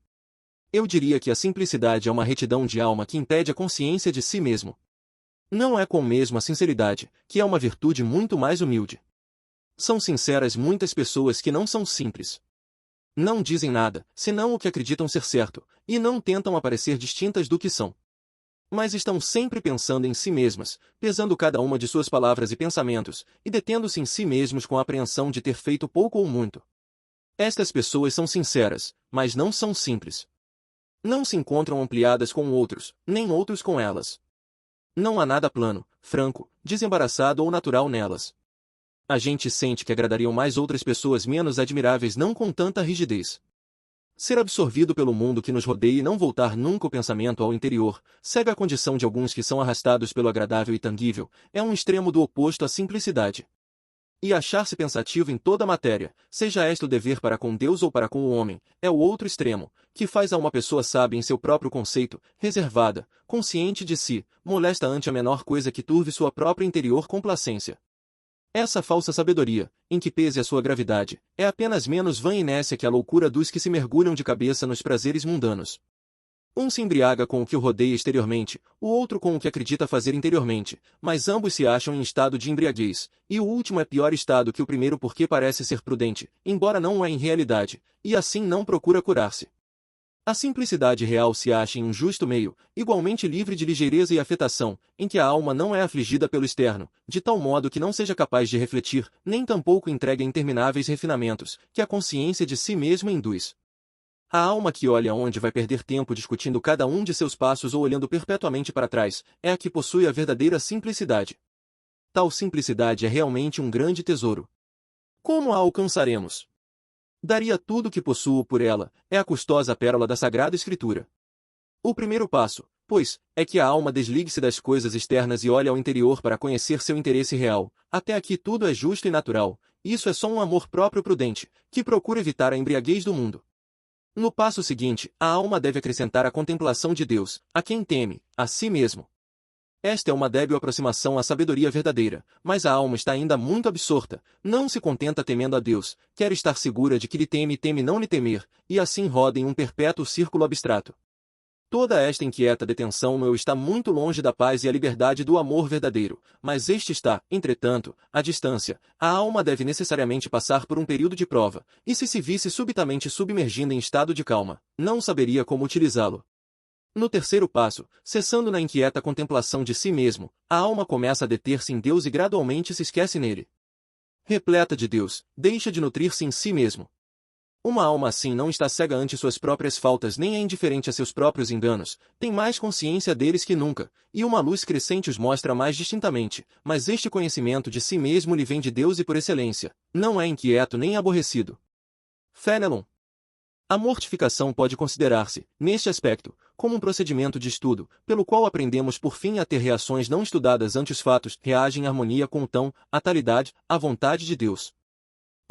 Eu diria que a simplicidade é uma retidão de alma que impede a consciência de si mesmo. Não é com mesma sinceridade, que é uma virtude muito mais humilde. São sinceras muitas pessoas que não são simples. Não dizem nada, senão o que acreditam ser certo, e não tentam aparecer distintas do que são. Mas estão sempre pensando em si mesmas, pesando cada uma de suas palavras e pensamentos, e detendo-se em si mesmos com a apreensão de ter feito pouco ou muito. Estas pessoas são sinceras, mas não são simples. Não se encontram ampliadas com outros, nem outros com elas. Não há nada plano, franco, desembaraçado ou natural nelas. A gente sente que agradariam mais outras pessoas menos admiráveis não com tanta rigidez. Ser absorvido pelo mundo que nos rodeia e não voltar nunca o pensamento ao interior, cega a condição de alguns que são arrastados pelo agradável e tangível, é um extremo do oposto à simplicidade. E achar-se pensativo em toda a matéria, seja esta o dever para com Deus ou para com o homem, é o outro extremo, que faz a uma pessoa sábia em seu próprio conceito, reservada, consciente de si, molesta ante a menor coisa que turve sua própria interior complacência. Essa falsa sabedoria, em que pese a sua gravidade, é apenas menos vã inércia que a loucura dos que se mergulham de cabeça nos prazeres mundanos. Um se embriaga com o que o rodeia exteriormente, o outro com o que acredita fazer interiormente, mas ambos se acham em estado de embriaguez, e o último é pior estado que o primeiro porque parece ser prudente, embora não o é em realidade, e assim não procura curar-se. A simplicidade real se acha em um justo meio, igualmente livre de ligeireza e afetação, em que a alma não é afligida pelo externo, de tal modo que não seja capaz de refletir, nem tampouco entregue a intermináveis refinamentos, que a consciência de si mesma induz. A alma que olha onde vai perder tempo discutindo cada um de seus passos ou olhando perpetuamente para trás, é a que possui a verdadeira simplicidade. Tal simplicidade é realmente um grande tesouro. Como a alcançaremos? Daria tudo o que possuo por ela, é a custosa pérola da Sagrada Escritura. O primeiro passo, pois, é que a alma desligue-se das coisas externas e olhe ao interior para conhecer seu interesse real. Até aqui tudo é justo e natural. Isso é só um amor próprio prudente, que procura evitar a embriaguez do mundo. No passo seguinte, a alma deve acrescentar a contemplação de Deus, a quem teme, a si mesmo. Esta é uma débil aproximação à sabedoria verdadeira, mas a alma está ainda muito absorta, não se contenta temendo a Deus, quer estar segura de que lhe teme e teme não lhe temer, e assim roda em um perpétuo círculo abstrato. Toda esta inquieta detenção no eu está muito longe da paz e a liberdade do amor verdadeiro, mas este está, entretanto, à distância. A alma deve necessariamente passar por um período de prova, e se visse subitamente submergindo em estado de calma, não saberia como utilizá-lo. No terceiro passo, cessando na inquieta contemplação de si mesmo, a alma começa a deter-se em Deus e gradualmente se esquece nele. Repleta de Deus, deixa de nutrir-se em si mesmo. Uma alma assim não está cega ante suas próprias faltas nem é indiferente a seus próprios enganos, tem mais consciência deles que nunca, e uma luz crescente os mostra mais distintamente, mas este conhecimento de si mesmo lhe vem de Deus e por excelência, não é inquieto nem aborrecido. Fenelon. A mortificação pode considerar-se, neste aspecto, como um procedimento de estudo, pelo qual aprendemos por fim a ter reações não estudadas ante os fatos, reagem em harmonia com o tão, a talidade, a vontade de Deus.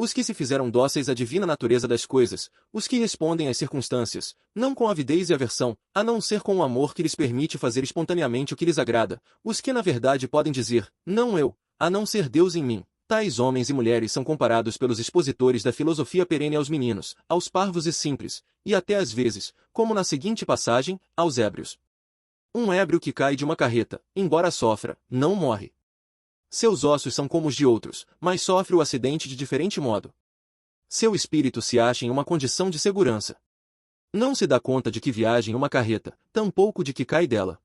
Os que se fizeram dóceis à divina natureza das coisas, os que respondem às circunstâncias, não com avidez e aversão, a não ser com o amor que lhes permite fazer espontaneamente o que lhes agrada, os que na verdade podem dizer, não eu, a não ser Deus em mim. Tais homens e mulheres são comparados pelos expositores da filosofia perene aos meninos, aos parvos e simples, e até às vezes, como na seguinte passagem, aos ébrios. Um ébrio que cai de uma carreta, embora sofra, não morre. Seus ossos são como os de outros, mas sofre o acidente de diferente modo. Seu espírito se acha em uma condição de segurança. Não se dá conta de que viaja em uma carreta, tampouco de que cai dela.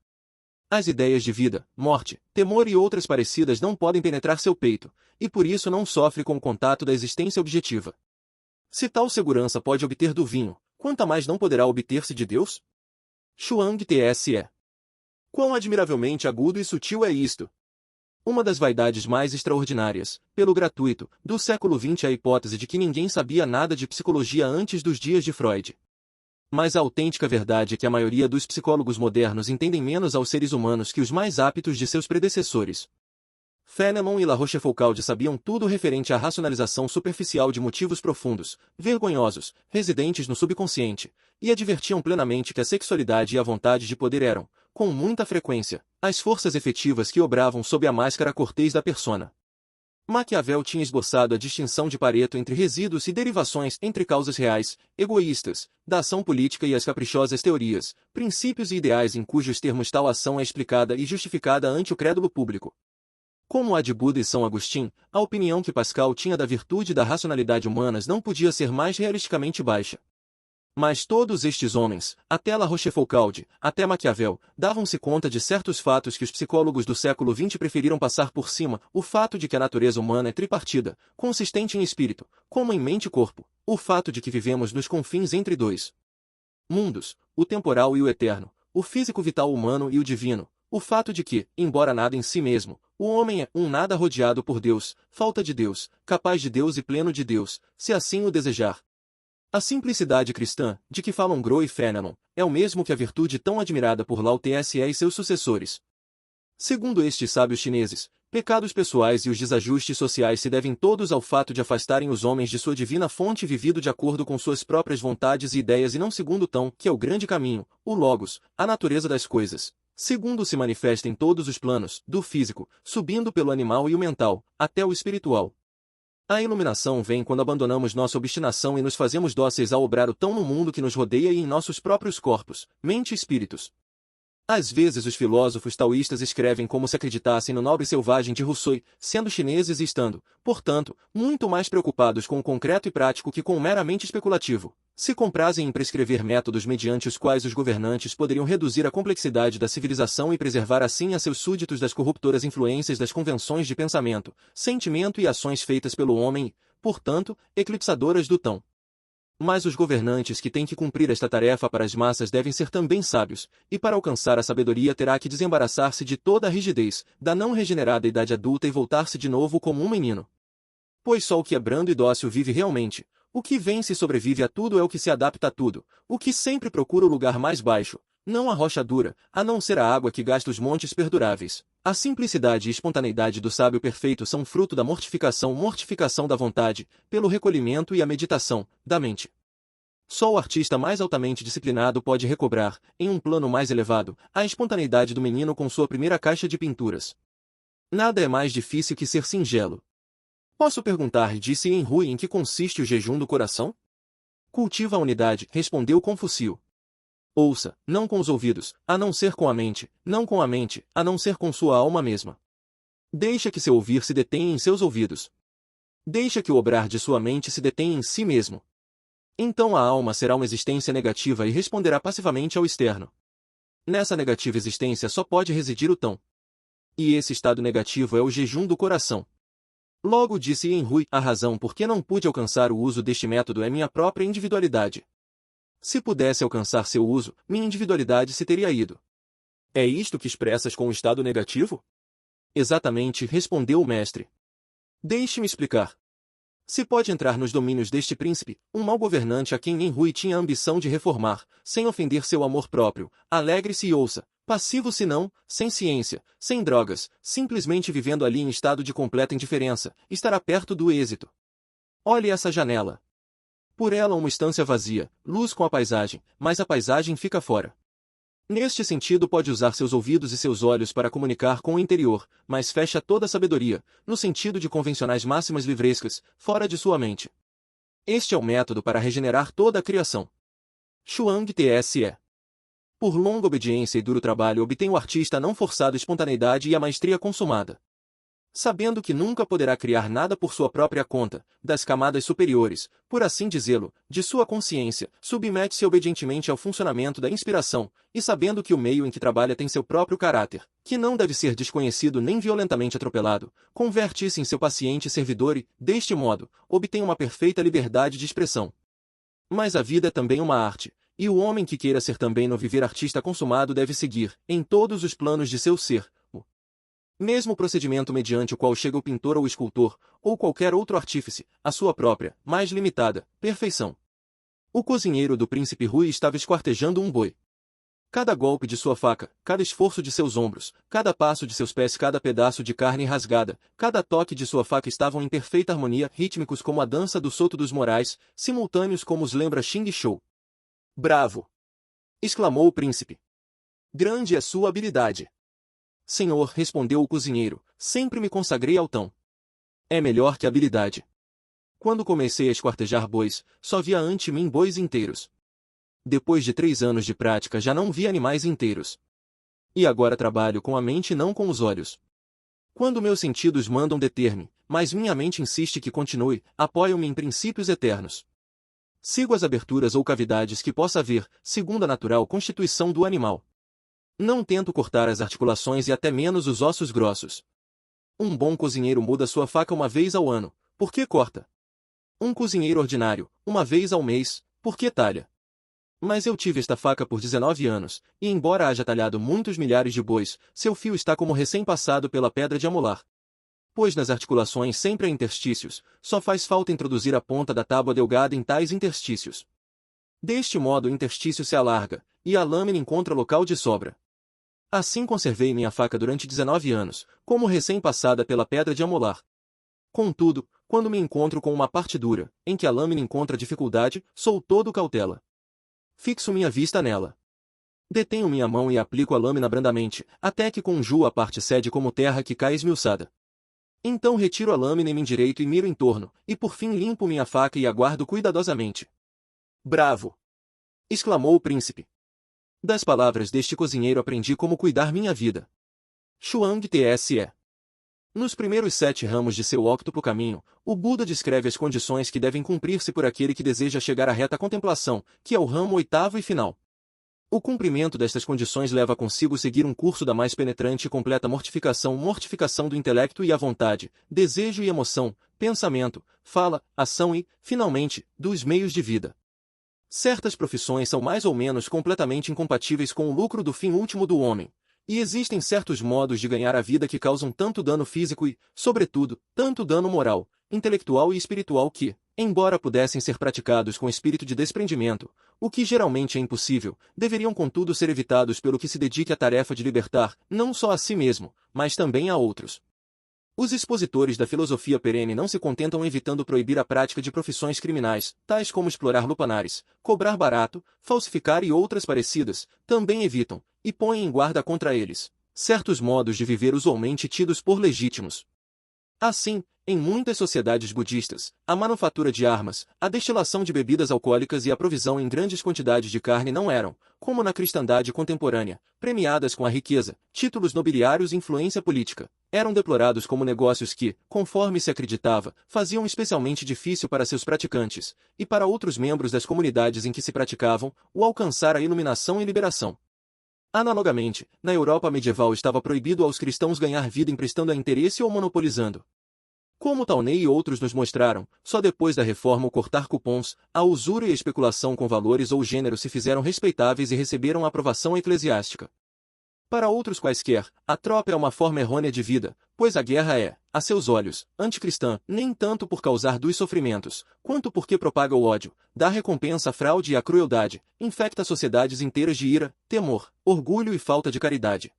As ideias de vida, morte, temor e outras parecidas não podem penetrar seu peito, e por isso não sofre com o contato da existência objetiva. Se tal segurança pode obter do vinho, quanta mais não poderá obter-se de Deus? Chuang Tse. Quão admiravelmente agudo e sutil é isto! Uma das vaidades mais extraordinárias, pelo gratuito, do século XX é a hipótese de que ninguém sabia nada de psicologia antes dos dias de Freud. Mas a autêntica verdade é que a maioria dos psicólogos modernos entendem menos aos seres humanos que os mais aptos de seus predecessores. Fenelon e La Rochefoucauld sabiam tudo referente à racionalização superficial de motivos profundos, vergonhosos, residentes no subconsciente, e advertiam plenamente que a sexualidade e a vontade de poder eram, com muita frequência, as forças efetivas que obravam sob a máscara cortês da persona. Maquiavel tinha esboçado a distinção de Pareto entre resíduos e derivações entre causas reais, egoístas, da ação política e as caprichosas teorias, princípios e ideais em cujos termos tal ação é explicada e justificada ante o crédulo público. Como a de Buda e São Agostinho, a opinião que Pascal tinha da virtude e da racionalidade humanas não podia ser mais realisticamente baixa. Mas todos estes homens, até La Rochefoucauld, até Maquiavel, davam-se conta de certos fatos que os psicólogos do século XX preferiram passar por cima, o fato de que a natureza humana é tripartida, consistente em espírito, como em mente e corpo, o fato de que vivemos nos confins entre dois mundos, o temporal e o eterno, o físico vital humano e o divino, o fato de que, embora nada em si mesmo, o homem é um nada rodeado por Deus, falta de Deus, capaz de Deus e pleno de Deus, se assim o desejar. A simplicidade cristã, de que falam Gros e Fenelon, é o mesmo que a virtude tão admirada por Lao Tse e seus sucessores. Segundo estes sábios chineses, pecados pessoais e os desajustes sociais se devem todos ao fato de afastarem os homens de sua divina fonte vivido de acordo com suas próprias vontades e ideias e não segundo o tão, que é o grande caminho, o logos, a natureza das coisas. Segundo se manifesta em todos os planos, do físico, subindo pelo animal e o mental, até o espiritual. A iluminação vem quando abandonamos nossa obstinação e nos fazemos dóceis ao obrar o tão no mundo que nos rodeia e em nossos próprios corpos, mente e espíritos. Às vezes os filósofos taoístas escrevem como se acreditassem no nobre selvagem de Rousseau, sendo chineses e estando, portanto, muito mais preocupados com o concreto e prático que com o meramente especulativo. Se comprazem em prescrever métodos mediante os quais os governantes poderiam reduzir a complexidade da civilização e preservar assim a seus súditos das corruptoras influências das convenções de pensamento, sentimento e ações feitas pelo homem e, portanto, eclipsadoras do tão. Mas os governantes que têm que cumprir esta tarefa para as massas devem ser também sábios, e para alcançar a sabedoria terá que desembaraçar-se de toda a rigidez, da não regenerada idade adulta e voltar-se de novo como um menino. Pois só o que é brando e dócil vive realmente. O que vence e sobrevive a tudo é o que se adapta a tudo, o que sempre procura o lugar mais baixo, Não há rocha dura, a não ser a água que gasta os montes perduráveis. A simplicidade e espontaneidade do sábio perfeito são fruto da mortificação da vontade, pelo recolhimento e a meditação, da mente. Só o artista mais altamente disciplinado pode recobrar, em um plano mais elevado, a espontaneidade do menino com sua primeira caixa de pinturas. Nada é mais difícil que ser singelo. Posso perguntar, disse Henry, em que consiste o jejum do coração? Cultiva a unidade, respondeu Confúcio. Ouça, não com os ouvidos, a não ser com a mente, não com a mente, a não ser com sua alma mesma. Deixa que seu ouvir se detenha em seus ouvidos. Deixa que o obrar de sua mente se detenha em si mesmo. Então a alma será uma existência negativa e responderá passivamente ao externo. Nessa negativa existência só pode residir o tão. E esse estado negativo é o jejum do coração. Logo disse Henry, a razão por que não pude alcançar o uso deste método é minha própria individualidade. Se pudesse alcançar seu uso, minha individualidade se teria ido. É isto que expressas com o estado negativo? Exatamente, respondeu o mestre. Deixe-me explicar. Se pode entrar nos domínios deste príncipe, um mau governante a quem Henry tinha a ambição de reformar, sem ofender seu amor próprio, alegre-se e ouça, passivo se não, sem ciência, sem drogas, simplesmente vivendo ali em estado de completa indiferença, estará perto do êxito. Olhe essa janela. Por ela uma estância vazia, luz com a paisagem, mas a paisagem fica fora. Neste sentido pode usar seus ouvidos e seus olhos para comunicar com o interior, mas fecha toda a sabedoria, no sentido de convencionais máximas livrescas, fora de sua mente. Este é o método para regenerar toda a criação. Chuang Tse. Por longa obediência e duro trabalho obtém o artista a não forçada espontaneidade e a maestria consumada. Sabendo que nunca poderá criar nada por sua própria conta, das camadas superiores, por assim dizê-lo, de sua consciência, submete-se obedientemente ao funcionamento da inspiração, e sabendo que o meio em que trabalha tem seu próprio caráter, que não deve ser desconhecido nem violentamente atropelado, converte-se em seu paciente servidor e, deste modo, obtém uma perfeita liberdade de expressão. Mas a vida é também uma arte, e o homem que queira ser também no viver artista consumado deve seguir, em todos os planos de seu ser, mesmo procedimento mediante o qual chega o pintor ou o escultor, ou qualquer outro artífice, a sua própria, mais limitada, perfeição. O cozinheiro do príncipe Rui estava esquartejando um boi. Cada golpe de sua faca, cada esforço de seus ombros, cada passo de seus pés, cada pedaço de carne rasgada, cada toque de sua faca estavam em perfeita harmonia, rítmicos como a dança do Soto dos Morais, simultâneos como os lembra Xing Shou. Bravo! Exclamou o príncipe. Grande é sua habilidade. Senhor, respondeu o cozinheiro, sempre me consagrei ao tão. É melhor que habilidade. Quando comecei a esquartejar bois, só via ante mim bois inteiros. Depois de 3 anos de prática já não vi animais inteiros. E agora trabalho com a mente e não com os olhos. Quando meus sentidos mandam deter-me, mas minha mente insiste que continue, apoio-me em princípios eternos. Sigo as aberturas ou cavidades que possa haver, segundo a natural constituição do animal. Não tento cortar as articulações e até menos os ossos grossos. Um bom cozinheiro muda sua faca uma vez ao ano, por que corta? Um cozinheiro ordinário, uma vez ao mês, por que talha? Mas eu tive esta faca por 19 anos, e embora haja talhado muitos milhares de bois, seu fio está como recém-passado pela pedra de amolar. Pois nas articulações sempre há interstícios, só faz falta introduzir a ponta da tábua delgada em tais interstícios. Deste modo o interstício se alarga, e a lâmina encontra local de sobra. Assim conservei minha faca durante 19 anos, como recém-passada pela pedra de amolar. Contudo, quando me encontro com uma parte dura, em que a lâmina encontra dificuldade, sou todo cautela. Fixo minha vista nela. Detenho minha mão e aplico a lâmina brandamente, até que conjuo a parte cede como terra que cai esmiuçada. Então retiro a lâmina e me endireito e miro em torno, e por fim limpo minha faca e aguardo cuidadosamente. Bravo! Exclamou o príncipe. Das palavras deste cozinheiro aprendi como cuidar minha vida. Chuang Tse. Nos primeiros 7 ramos de seu óctuplo caminho, o Buda descreve as condições que devem cumprir-se por aquele que deseja chegar à reta contemplação, que é o ramo 8º e final. O cumprimento destas condições leva consigo seguir um curso da mais penetrante e completa mortificação do intelecto e a vontade, desejo e emoção, pensamento, fala, ação e, finalmente, dos meios de vida. Certas profissões são mais ou menos completamente incompatíveis com o lucro do fim último do homem, E existem certos modos de ganhar a vida que causam tanto dano físico e, sobretudo, tanto dano moral, intelectual e espiritual que, embora pudessem ser praticados com espírito de desprendimento, o que geralmente é impossível, deveriam contudo ser evitados pelo que se dedique à tarefa de libertar, não só a si mesmo, mas também a outros. Os expositores da filosofia perene não se contentam evitando proibir a prática de profissões criminais, tais como explorar lupanares, cobrar barato, falsificar e outras parecidas, também evitam, e põem em guarda contra eles, certos modos de viver usualmente tidos por legítimos. Assim, em muitas sociedades budistas, a manufatura de armas, a destilação de bebidas alcoólicas e a provisão em grandes quantidades de carne não eram, como na cristandade contemporânea, premiadas com a riqueza, títulos nobiliários e influência política. Eram deplorados como negócios que, conforme se acreditava, faziam especialmente difícil para seus praticantes, e para outros membros das comunidades em que se praticavam, o alcançar a iluminação e liberação. Analogamente, na Europa medieval estava proibido aos cristãos ganhar vida emprestando a interesse ou monopolizando. Como Taunay e outros nos mostraram, só depois da reforma o cortar cupons, a usura e a especulação com valores ou gênero se fizeram respeitáveis e receberam a aprovação eclesiástica. Para outros quaisquer, a tropa é uma forma errônea de vida, pois a guerra é, a seus olhos, anticristã, nem tanto por causar dos sofrimentos, quanto porque propaga o ódio, dá recompensa à fraude e à crueldade, infecta sociedades inteiras de ira, temor, orgulho e falta de caridade.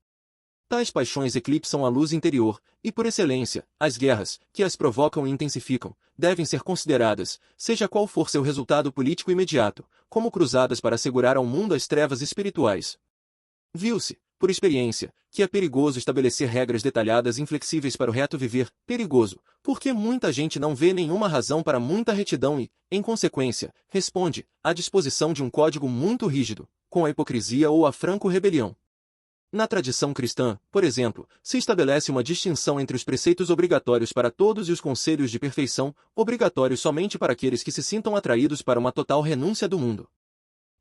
Tais paixões eclipsam a luz interior, e por excelência, as guerras, que as provocam e intensificam, devem ser consideradas, seja qual for seu resultado político imediato, como cruzadas para assegurar ao mundo as trevas espirituais. Viu-se, por experiência, que é perigoso estabelecer regras detalhadas e inflexíveis para o reto viver, perigoso, porque muita gente não vê nenhuma razão para muita retidão e, em consequência, responde, à disposição de um código muito rígido, com a hipocrisia ou a franco-rebelião. Na tradição cristã, por exemplo, se estabelece uma distinção entre os preceitos obrigatórios para todos e os conselhos de perfeição, obrigatórios somente para aqueles que se sintam atraídos para uma total renúncia do mundo.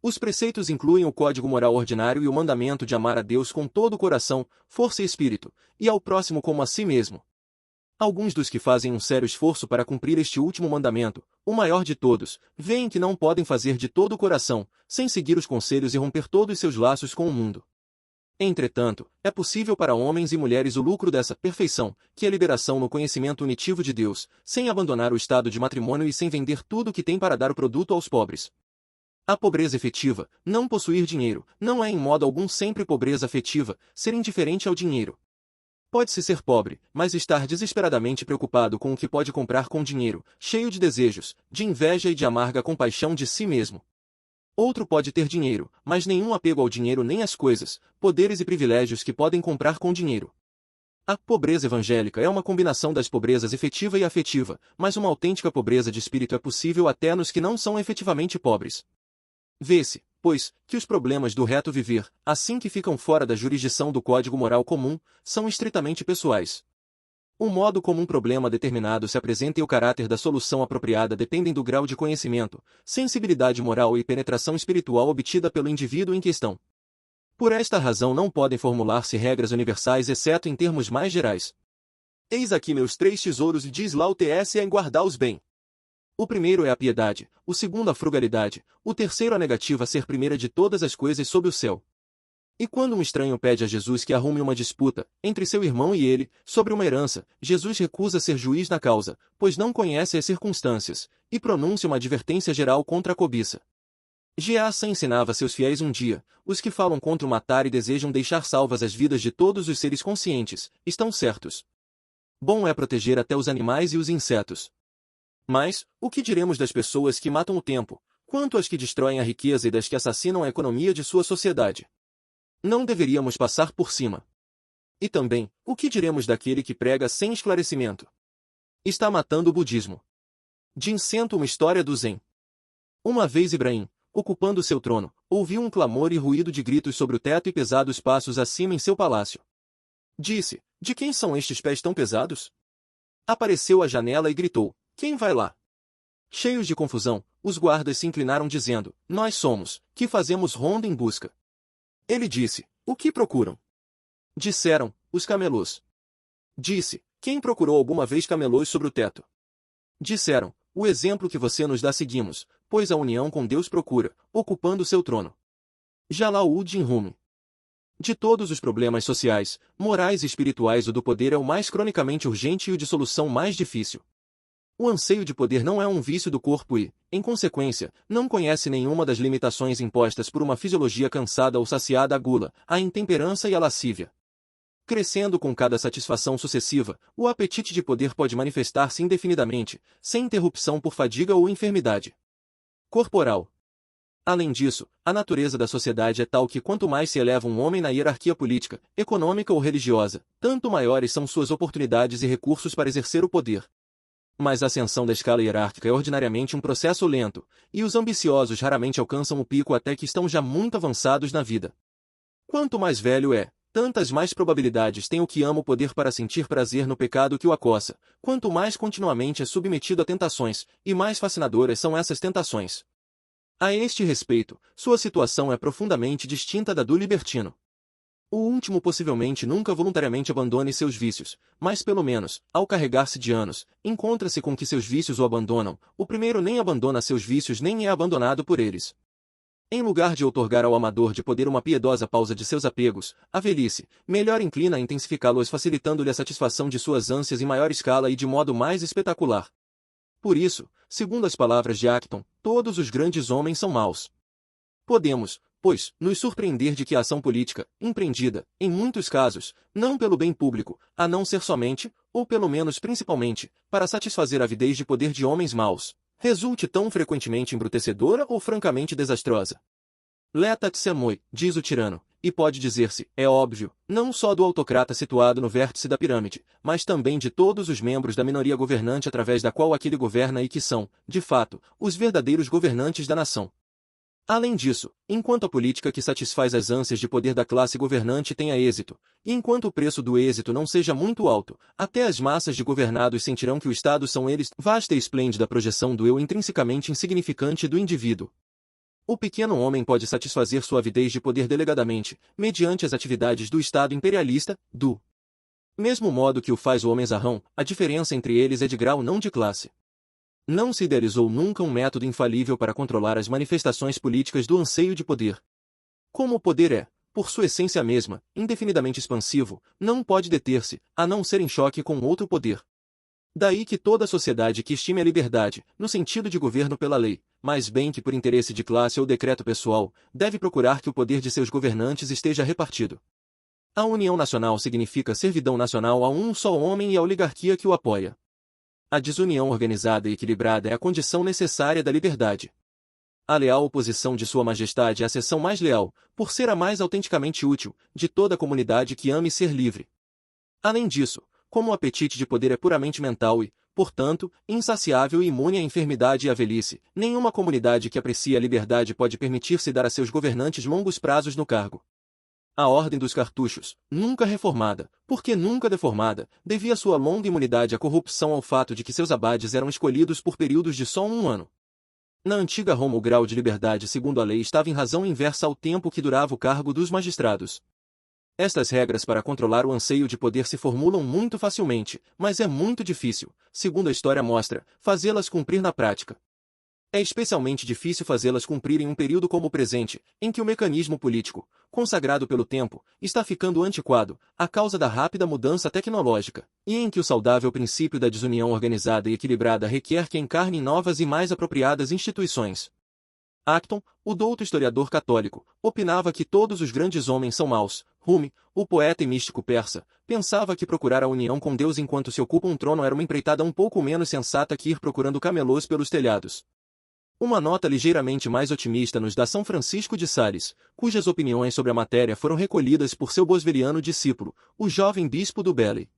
Os preceitos incluem o código moral ordinário e o mandamento de amar a Deus com todo o coração, força e espírito, e ao próximo como a si mesmo. Alguns dos que fazem um sério esforço para cumprir este último mandamento, o maior de todos, veem que não podem fazer de todo o coração, sem seguir os conselhos e romper todos seus laços com o mundo. Entretanto, é possível para homens e mulheres o lucro dessa perfeição, que é a liberação no conhecimento unitivo de Deus, sem abandonar o estado de matrimônio e sem vender tudo o que tem para dar o produto aos pobres. A pobreza efetiva, não possuir dinheiro, não é em modo algum sempre pobreza afetiva, ser indiferente ao dinheiro. Pode-se ser pobre, mas estar desesperadamente preocupado com o que pode comprar com dinheiro, cheio de desejos, de inveja e de amarga compaixão de si mesmo. Outro pode ter dinheiro, mas nenhum apego ao dinheiro nem às coisas, poderes e privilégios que podem comprar com dinheiro. A pobreza evangélica é uma combinação das pobrezas efetiva e afetiva, mas uma autêntica pobreza de espírito é possível até nos que não são efetivamente pobres. Vê-se, pois, que os problemas do reto viver, assim que ficam fora da jurisdição do código moral comum, são estritamente pessoais. O modo como um problema determinado se apresenta e o caráter da solução apropriada dependem do grau de conhecimento, sensibilidade moral e penetração espiritual obtida pelo indivíduo em questão. Por esta razão não podem formular-se regras universais exceto em termos mais gerais. Eis aqui meus 3 tesouros e diz Lao Tse em guardá-os bem. O primeiro é a piedade, o segundo a frugalidade, o terceiro a negativa a ser primeira de todas as coisas sob o céu. E quando um estranho pede a Jesus que arrume uma disputa, entre seu irmão e ele, sobre uma herança, Jesus recusa ser juiz na causa, pois não conhece as circunstâncias, e pronuncia uma advertência geral contra a cobiça. Geasa ensinava a seus fiéis um dia, os que falam contra o matar e desejam deixar salvas as vidas de todos os seres conscientes, estão certos. Bom é proteger até os animais e os insetos. Mas, o que diremos das pessoas que matam o tempo, quanto às que destroem a riqueza e das que assassinam a economia de sua sociedade? Não deveríamos passar por cima. E também, o que diremos daquele que prega sem esclarecimento? Está matando o budismo. Jin senta uma história do Zen. Uma vez Ibrahim, ocupando seu trono, ouviu um clamor e ruído de gritos sobre o teto e pesados passos acima em seu palácio. Disse, de quem são estes pés tão pesados? Apareceu à janela e gritou, quem vai lá? Cheios de confusão, os guardas se inclinaram dizendo, nós somos, que fazemos ronda em busca. Ele disse, o que procuram? Disseram, os camelôs. Disse, quem procurou alguma vez camelôs sobre o teto? Disseram, o exemplo que você nos dá seguimos, pois a união com Deus procura, ocupando seu trono. Jalal-ud-Din Rumi. De todos os problemas sociais, morais e espirituais, o do poder é o mais cronicamente urgente e o de solução mais difícil. O anseio de poder não é um vício do corpo e, em consequência, não conhece nenhuma das limitações impostas por uma fisiologia cansada ou saciada à gula, à intemperança e à lascívia. Crescendo com cada satisfação sucessiva, o apetite de poder pode manifestar-se indefinidamente, sem interrupção por fadiga ou enfermidade corporal. Além disso, a natureza da sociedade é tal que quanto mais se eleva um homem na hierarquia política, econômica ou religiosa, tanto maiores são suas oportunidades e recursos para exercer o poder. Mas a ascensão da escala hierárquica é ordinariamente um processo lento, e os ambiciosos raramente alcançam o pico até que estão já muito avançados na vida. Quanto mais velho é, tantas mais probabilidades tem o que ama o poder para sentir prazer no pecado que o acossa, quanto mais continuamente é submetido a tentações, e mais fascinadoras são essas tentações. A este respeito, sua situação é profundamente distinta da do libertino. O último possivelmente nunca voluntariamente abandone seus vícios, mas pelo menos, ao carregar-se de anos, encontra-se com que seus vícios o abandonam, o primeiro nem abandona seus vícios nem é abandonado por eles. Em lugar de outorgar ao amador de poder uma piedosa pausa de seus apegos, a velhice, melhor inclina a intensificá-los facilitando-lhe a satisfação de suas ânsias em maior escala e de modo mais espetacular. Por isso, segundo as palavras de Acton, todos os grandes homens são maus. Podemos, pois, nos surpreender de que a ação política, empreendida, em muitos casos, não pelo bem público, a não ser somente, ou pelo menos principalmente, para satisfazer a avidez de poder de homens maus, resulte tão frequentemente embrutecedora ou francamente desastrosa. Letat semoi, diz o tirano, e pode dizer-se, é óbvio, não só do autocrata situado no vértice da pirâmide, mas também de todos os membros da minoria governante através da qual aquele governa e que são, de fato, os verdadeiros governantes da nação. Além disso, enquanto a política que satisfaz as ânsias de poder da classe governante tenha êxito, e enquanto o preço do êxito não seja muito alto, até as massas de governados sentirão que o Estado são eles, vasta e esplêndida projeção do eu intrinsecamente insignificante do indivíduo. O pequeno homem pode satisfazer sua avidez de poder delegadamente, mediante as atividades do Estado imperialista, do mesmo modo que o faz o homenzarrão, a diferença entre eles é de grau não de classe. Não se idealizou nunca um método infalível para controlar as manifestações políticas do anseio de poder. Como o poder é, por sua essência mesma, indefinidamente expansivo, não pode deter-se, a não ser em choque com outro poder. Daí que toda sociedade que estime a liberdade, no sentido de governo pela lei, mais bem que por interesse de classe ou decreto pessoal, deve procurar que o poder de seus governantes esteja repartido. A união nacional significa servidão nacional a um só homem e a oligarquia que o apoia. A desunião organizada e equilibrada é a condição necessária da liberdade. A leal oposição de Sua Majestade é a seção mais leal, por ser a mais autenticamente útil, de toda a comunidade que ame ser livre. Além disso, como o apetite de poder é puramente mental e, portanto, insaciável e imune à enfermidade e à velhice, nenhuma comunidade que aprecie a liberdade pode permitir-se dar a seus governantes longos prazos no cargo. A ordem dos cartuchos, nunca reformada, porque nunca deformada, devia sua longa imunidade à corrupção ao fato de que seus abades eram escolhidos por períodos de só um ano. Na antiga Roma o grau de liberdade segundo a lei estava em razão inversa ao tempo que durava o cargo dos magistrados. Estas regras para controlar o anseio de poder se formulam muito facilmente, mas é muito difícil, segundo a história mostra, fazê-las cumprir na prática. É especialmente difícil fazê-las cumprir em um período como o presente, em que o mecanismo político, consagrado pelo tempo, está ficando antiquado, a causa da rápida mudança tecnológica, e em que o saudável princípio da desunião organizada e equilibrada requer que encarnem novas e mais apropriadas instituições. Acton, o douto historiador católico, opinava que todos os grandes homens são maus. Rumi, o poeta e místico persa, pensava que procurar a união com Deus enquanto se ocupa um trono era uma empreitada um pouco menos sensata que ir procurando camelôs pelos telhados. Uma nota ligeiramente mais otimista nos dá São Francisco de Sales, cujas opiniões sobre a matéria foram recolhidas por seu bosveliano discípulo, o jovem bispo do Belley.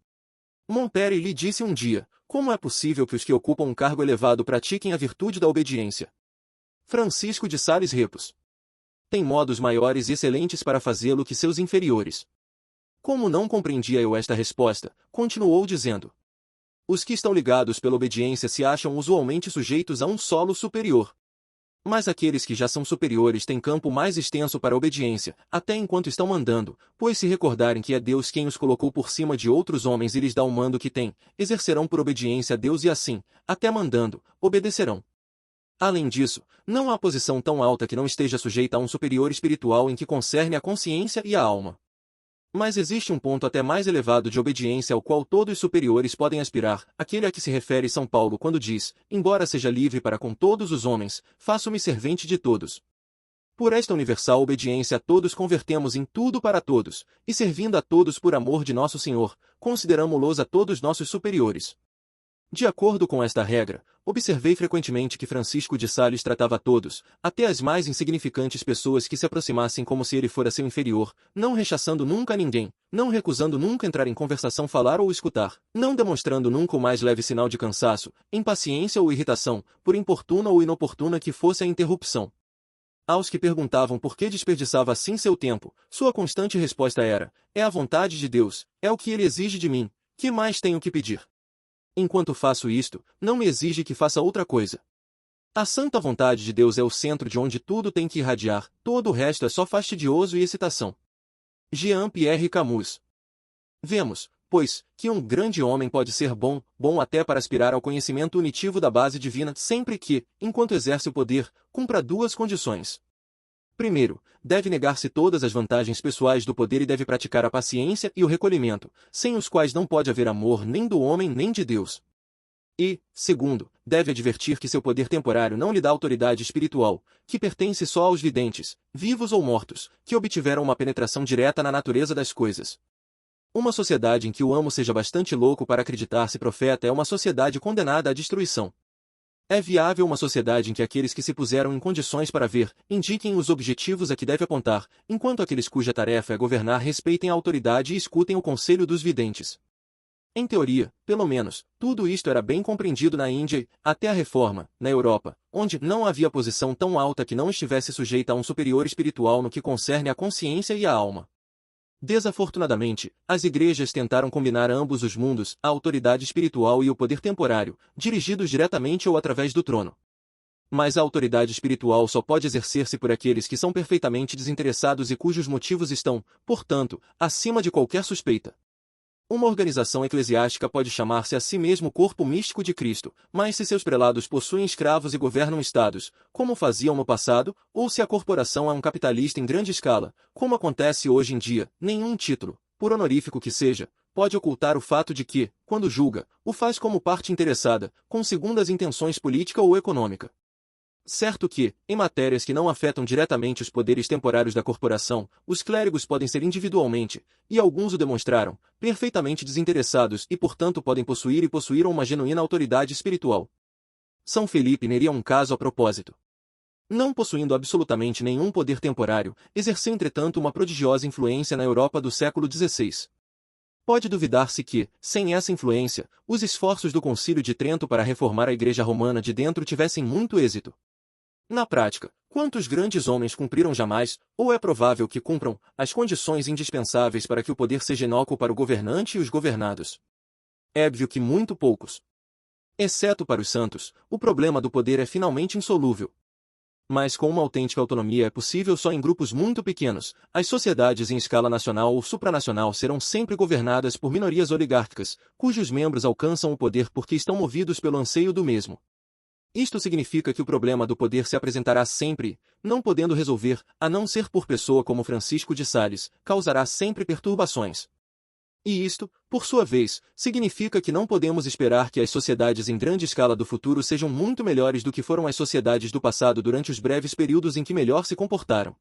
Montaigne lhe disse um dia, como é possível que os que ocupam um cargo elevado pratiquem a virtude da obediência? Francisco de Sales repus. Tem modos maiores e excelentes para fazê-lo que seus inferiores. Como não compreendia eu esta resposta, continuou dizendo. Os que estão ligados pela obediência se acham usualmente sujeitos a um solo superior. Mas aqueles que já são superiores têm campo mais extenso para a obediência, até enquanto estão mandando, pois se recordarem que é Deus quem os colocou por cima de outros homens e lhes dá o mando que têm, exercerão por obediência a Deus e assim, até mandando, obedecerão. Além disso, não há posição tão alta que não esteja sujeita a um superior espiritual em que concerne a consciência e a alma. Mas existe um ponto até mais elevado de obediência ao qual todos os superiores podem aspirar, aquele a que se refere São Paulo quando diz, embora seja livre para com todos os homens, faço-me servente de todos. Por esta universal obediência a todos convertemos em tudo para todos, e servindo a todos por amor de nosso Senhor, consideramo-los a todos nossos superiores. De acordo com esta regra, observei frequentemente que Francisco de Sales tratava a todos, até as mais insignificantes pessoas que se aproximassem como se ele fora seu inferior, não rechaçando nunca ninguém, não recusando nunca entrar em conversação, falar ou escutar, não demonstrando nunca o mais leve sinal de cansaço, impaciência ou irritação, por importuna ou inoportuna que fosse a interrupção. Aos que perguntavam por que desperdiçava assim seu tempo, sua constante resposta era, é a vontade de Deus, é o que ele exige de mim, que mais tenho que pedir? Enquanto faço isto, não me exige que faça outra coisa. A santa vontade de Deus é o centro de onde tudo tem que irradiar, todo o resto é só fastidioso e excitação. Jean-Pierre Camus. Vemos, pois, que um grande homem pode ser bom, bom até para aspirar ao conhecimento unitivo da base divina, sempre que, enquanto exerce o poder, cumpra duas condições. Primeiro, deve negar-se todas as vantagens pessoais do poder e deve praticar a paciência e o recolhimento, sem os quais não pode haver amor nem do homem nem de Deus. E, segundo, deve advertir que seu poder temporário não lhe dá autoridade espiritual, que pertence só aos videntes, vivos ou mortos, que obtiveram uma penetração direta na natureza das coisas. Uma sociedade em que o amo seja bastante louco para acreditar-se profeta é uma sociedade condenada à destruição. É viável uma sociedade em que aqueles que se puseram em condições para ver, indiquem os objetivos a que deve apontar, enquanto aqueles cuja tarefa é governar respeitem a autoridade e escutem o conselho dos videntes. Em teoria, pelo menos, tudo isto era bem compreendido na Índia e, até a Reforma, na Europa, onde não havia posição tão alta que não estivesse sujeita a um superior espiritual no que concerne à consciência e à alma. Desafortunadamente, as igrejas tentaram combinar ambos os mundos, a autoridade espiritual e o poder temporário, dirigidos diretamente ou através do trono. Mas a autoridade espiritual só pode exercer-se por aqueles que são perfeitamente desinteressados e cujos motivos estão, portanto, acima de qualquer suspeita. Uma organização eclesiástica pode chamar-se a si mesmo corpo místico de Cristo, mas se seus prelados possuem escravos e governam estados, como faziam no passado, ou se a corporação é um capitalista em grande escala, como acontece hoje em dia, nenhum título, por honorífico que seja, pode ocultar o fato de que, quando julga, o faz como parte interessada, com segundas intenções política ou econômica. Certo que, em matérias que não afetam diretamente os poderes temporários da corporação, os clérigos podem ser individualmente, e alguns o demonstraram, perfeitamente desinteressados e portanto podem possuir e possuíram uma genuína autoridade espiritual. São Felipe Neri é um caso a propósito. Não possuindo absolutamente nenhum poder temporário, exerceu entretanto uma prodigiosa influência na Europa do século XVI. Pode duvidar-se que, sem essa influência, os esforços do Concílio de Trento para reformar a Igreja Romana de dentro tivessem muito êxito. Na prática, quantos grandes homens cumpriram jamais, ou é provável que cumpram, as condições indispensáveis para que o poder seja inócuo para o governante e os governados? É óbvio que muito poucos. Exceto para os santos, o problema do poder é finalmente insolúvel. Mas com uma autêntica autonomia é possível só em grupos muito pequenos. As sociedades em escala nacional ou supranacional serão sempre governadas por minorias oligárquicas, cujos membros alcançam o poder porque estão movidos pelo anseio do mesmo. Isto significa que o problema do poder se apresentará sempre, não podendo resolver, a não ser por pessoa como Francisco de Sales, causará sempre perturbações. E isto, por sua vez, significa que não podemos esperar que as sociedades em grande escala do futuro sejam muito melhores do que foram as sociedades do passado durante os breves períodos em que melhor se comportaram.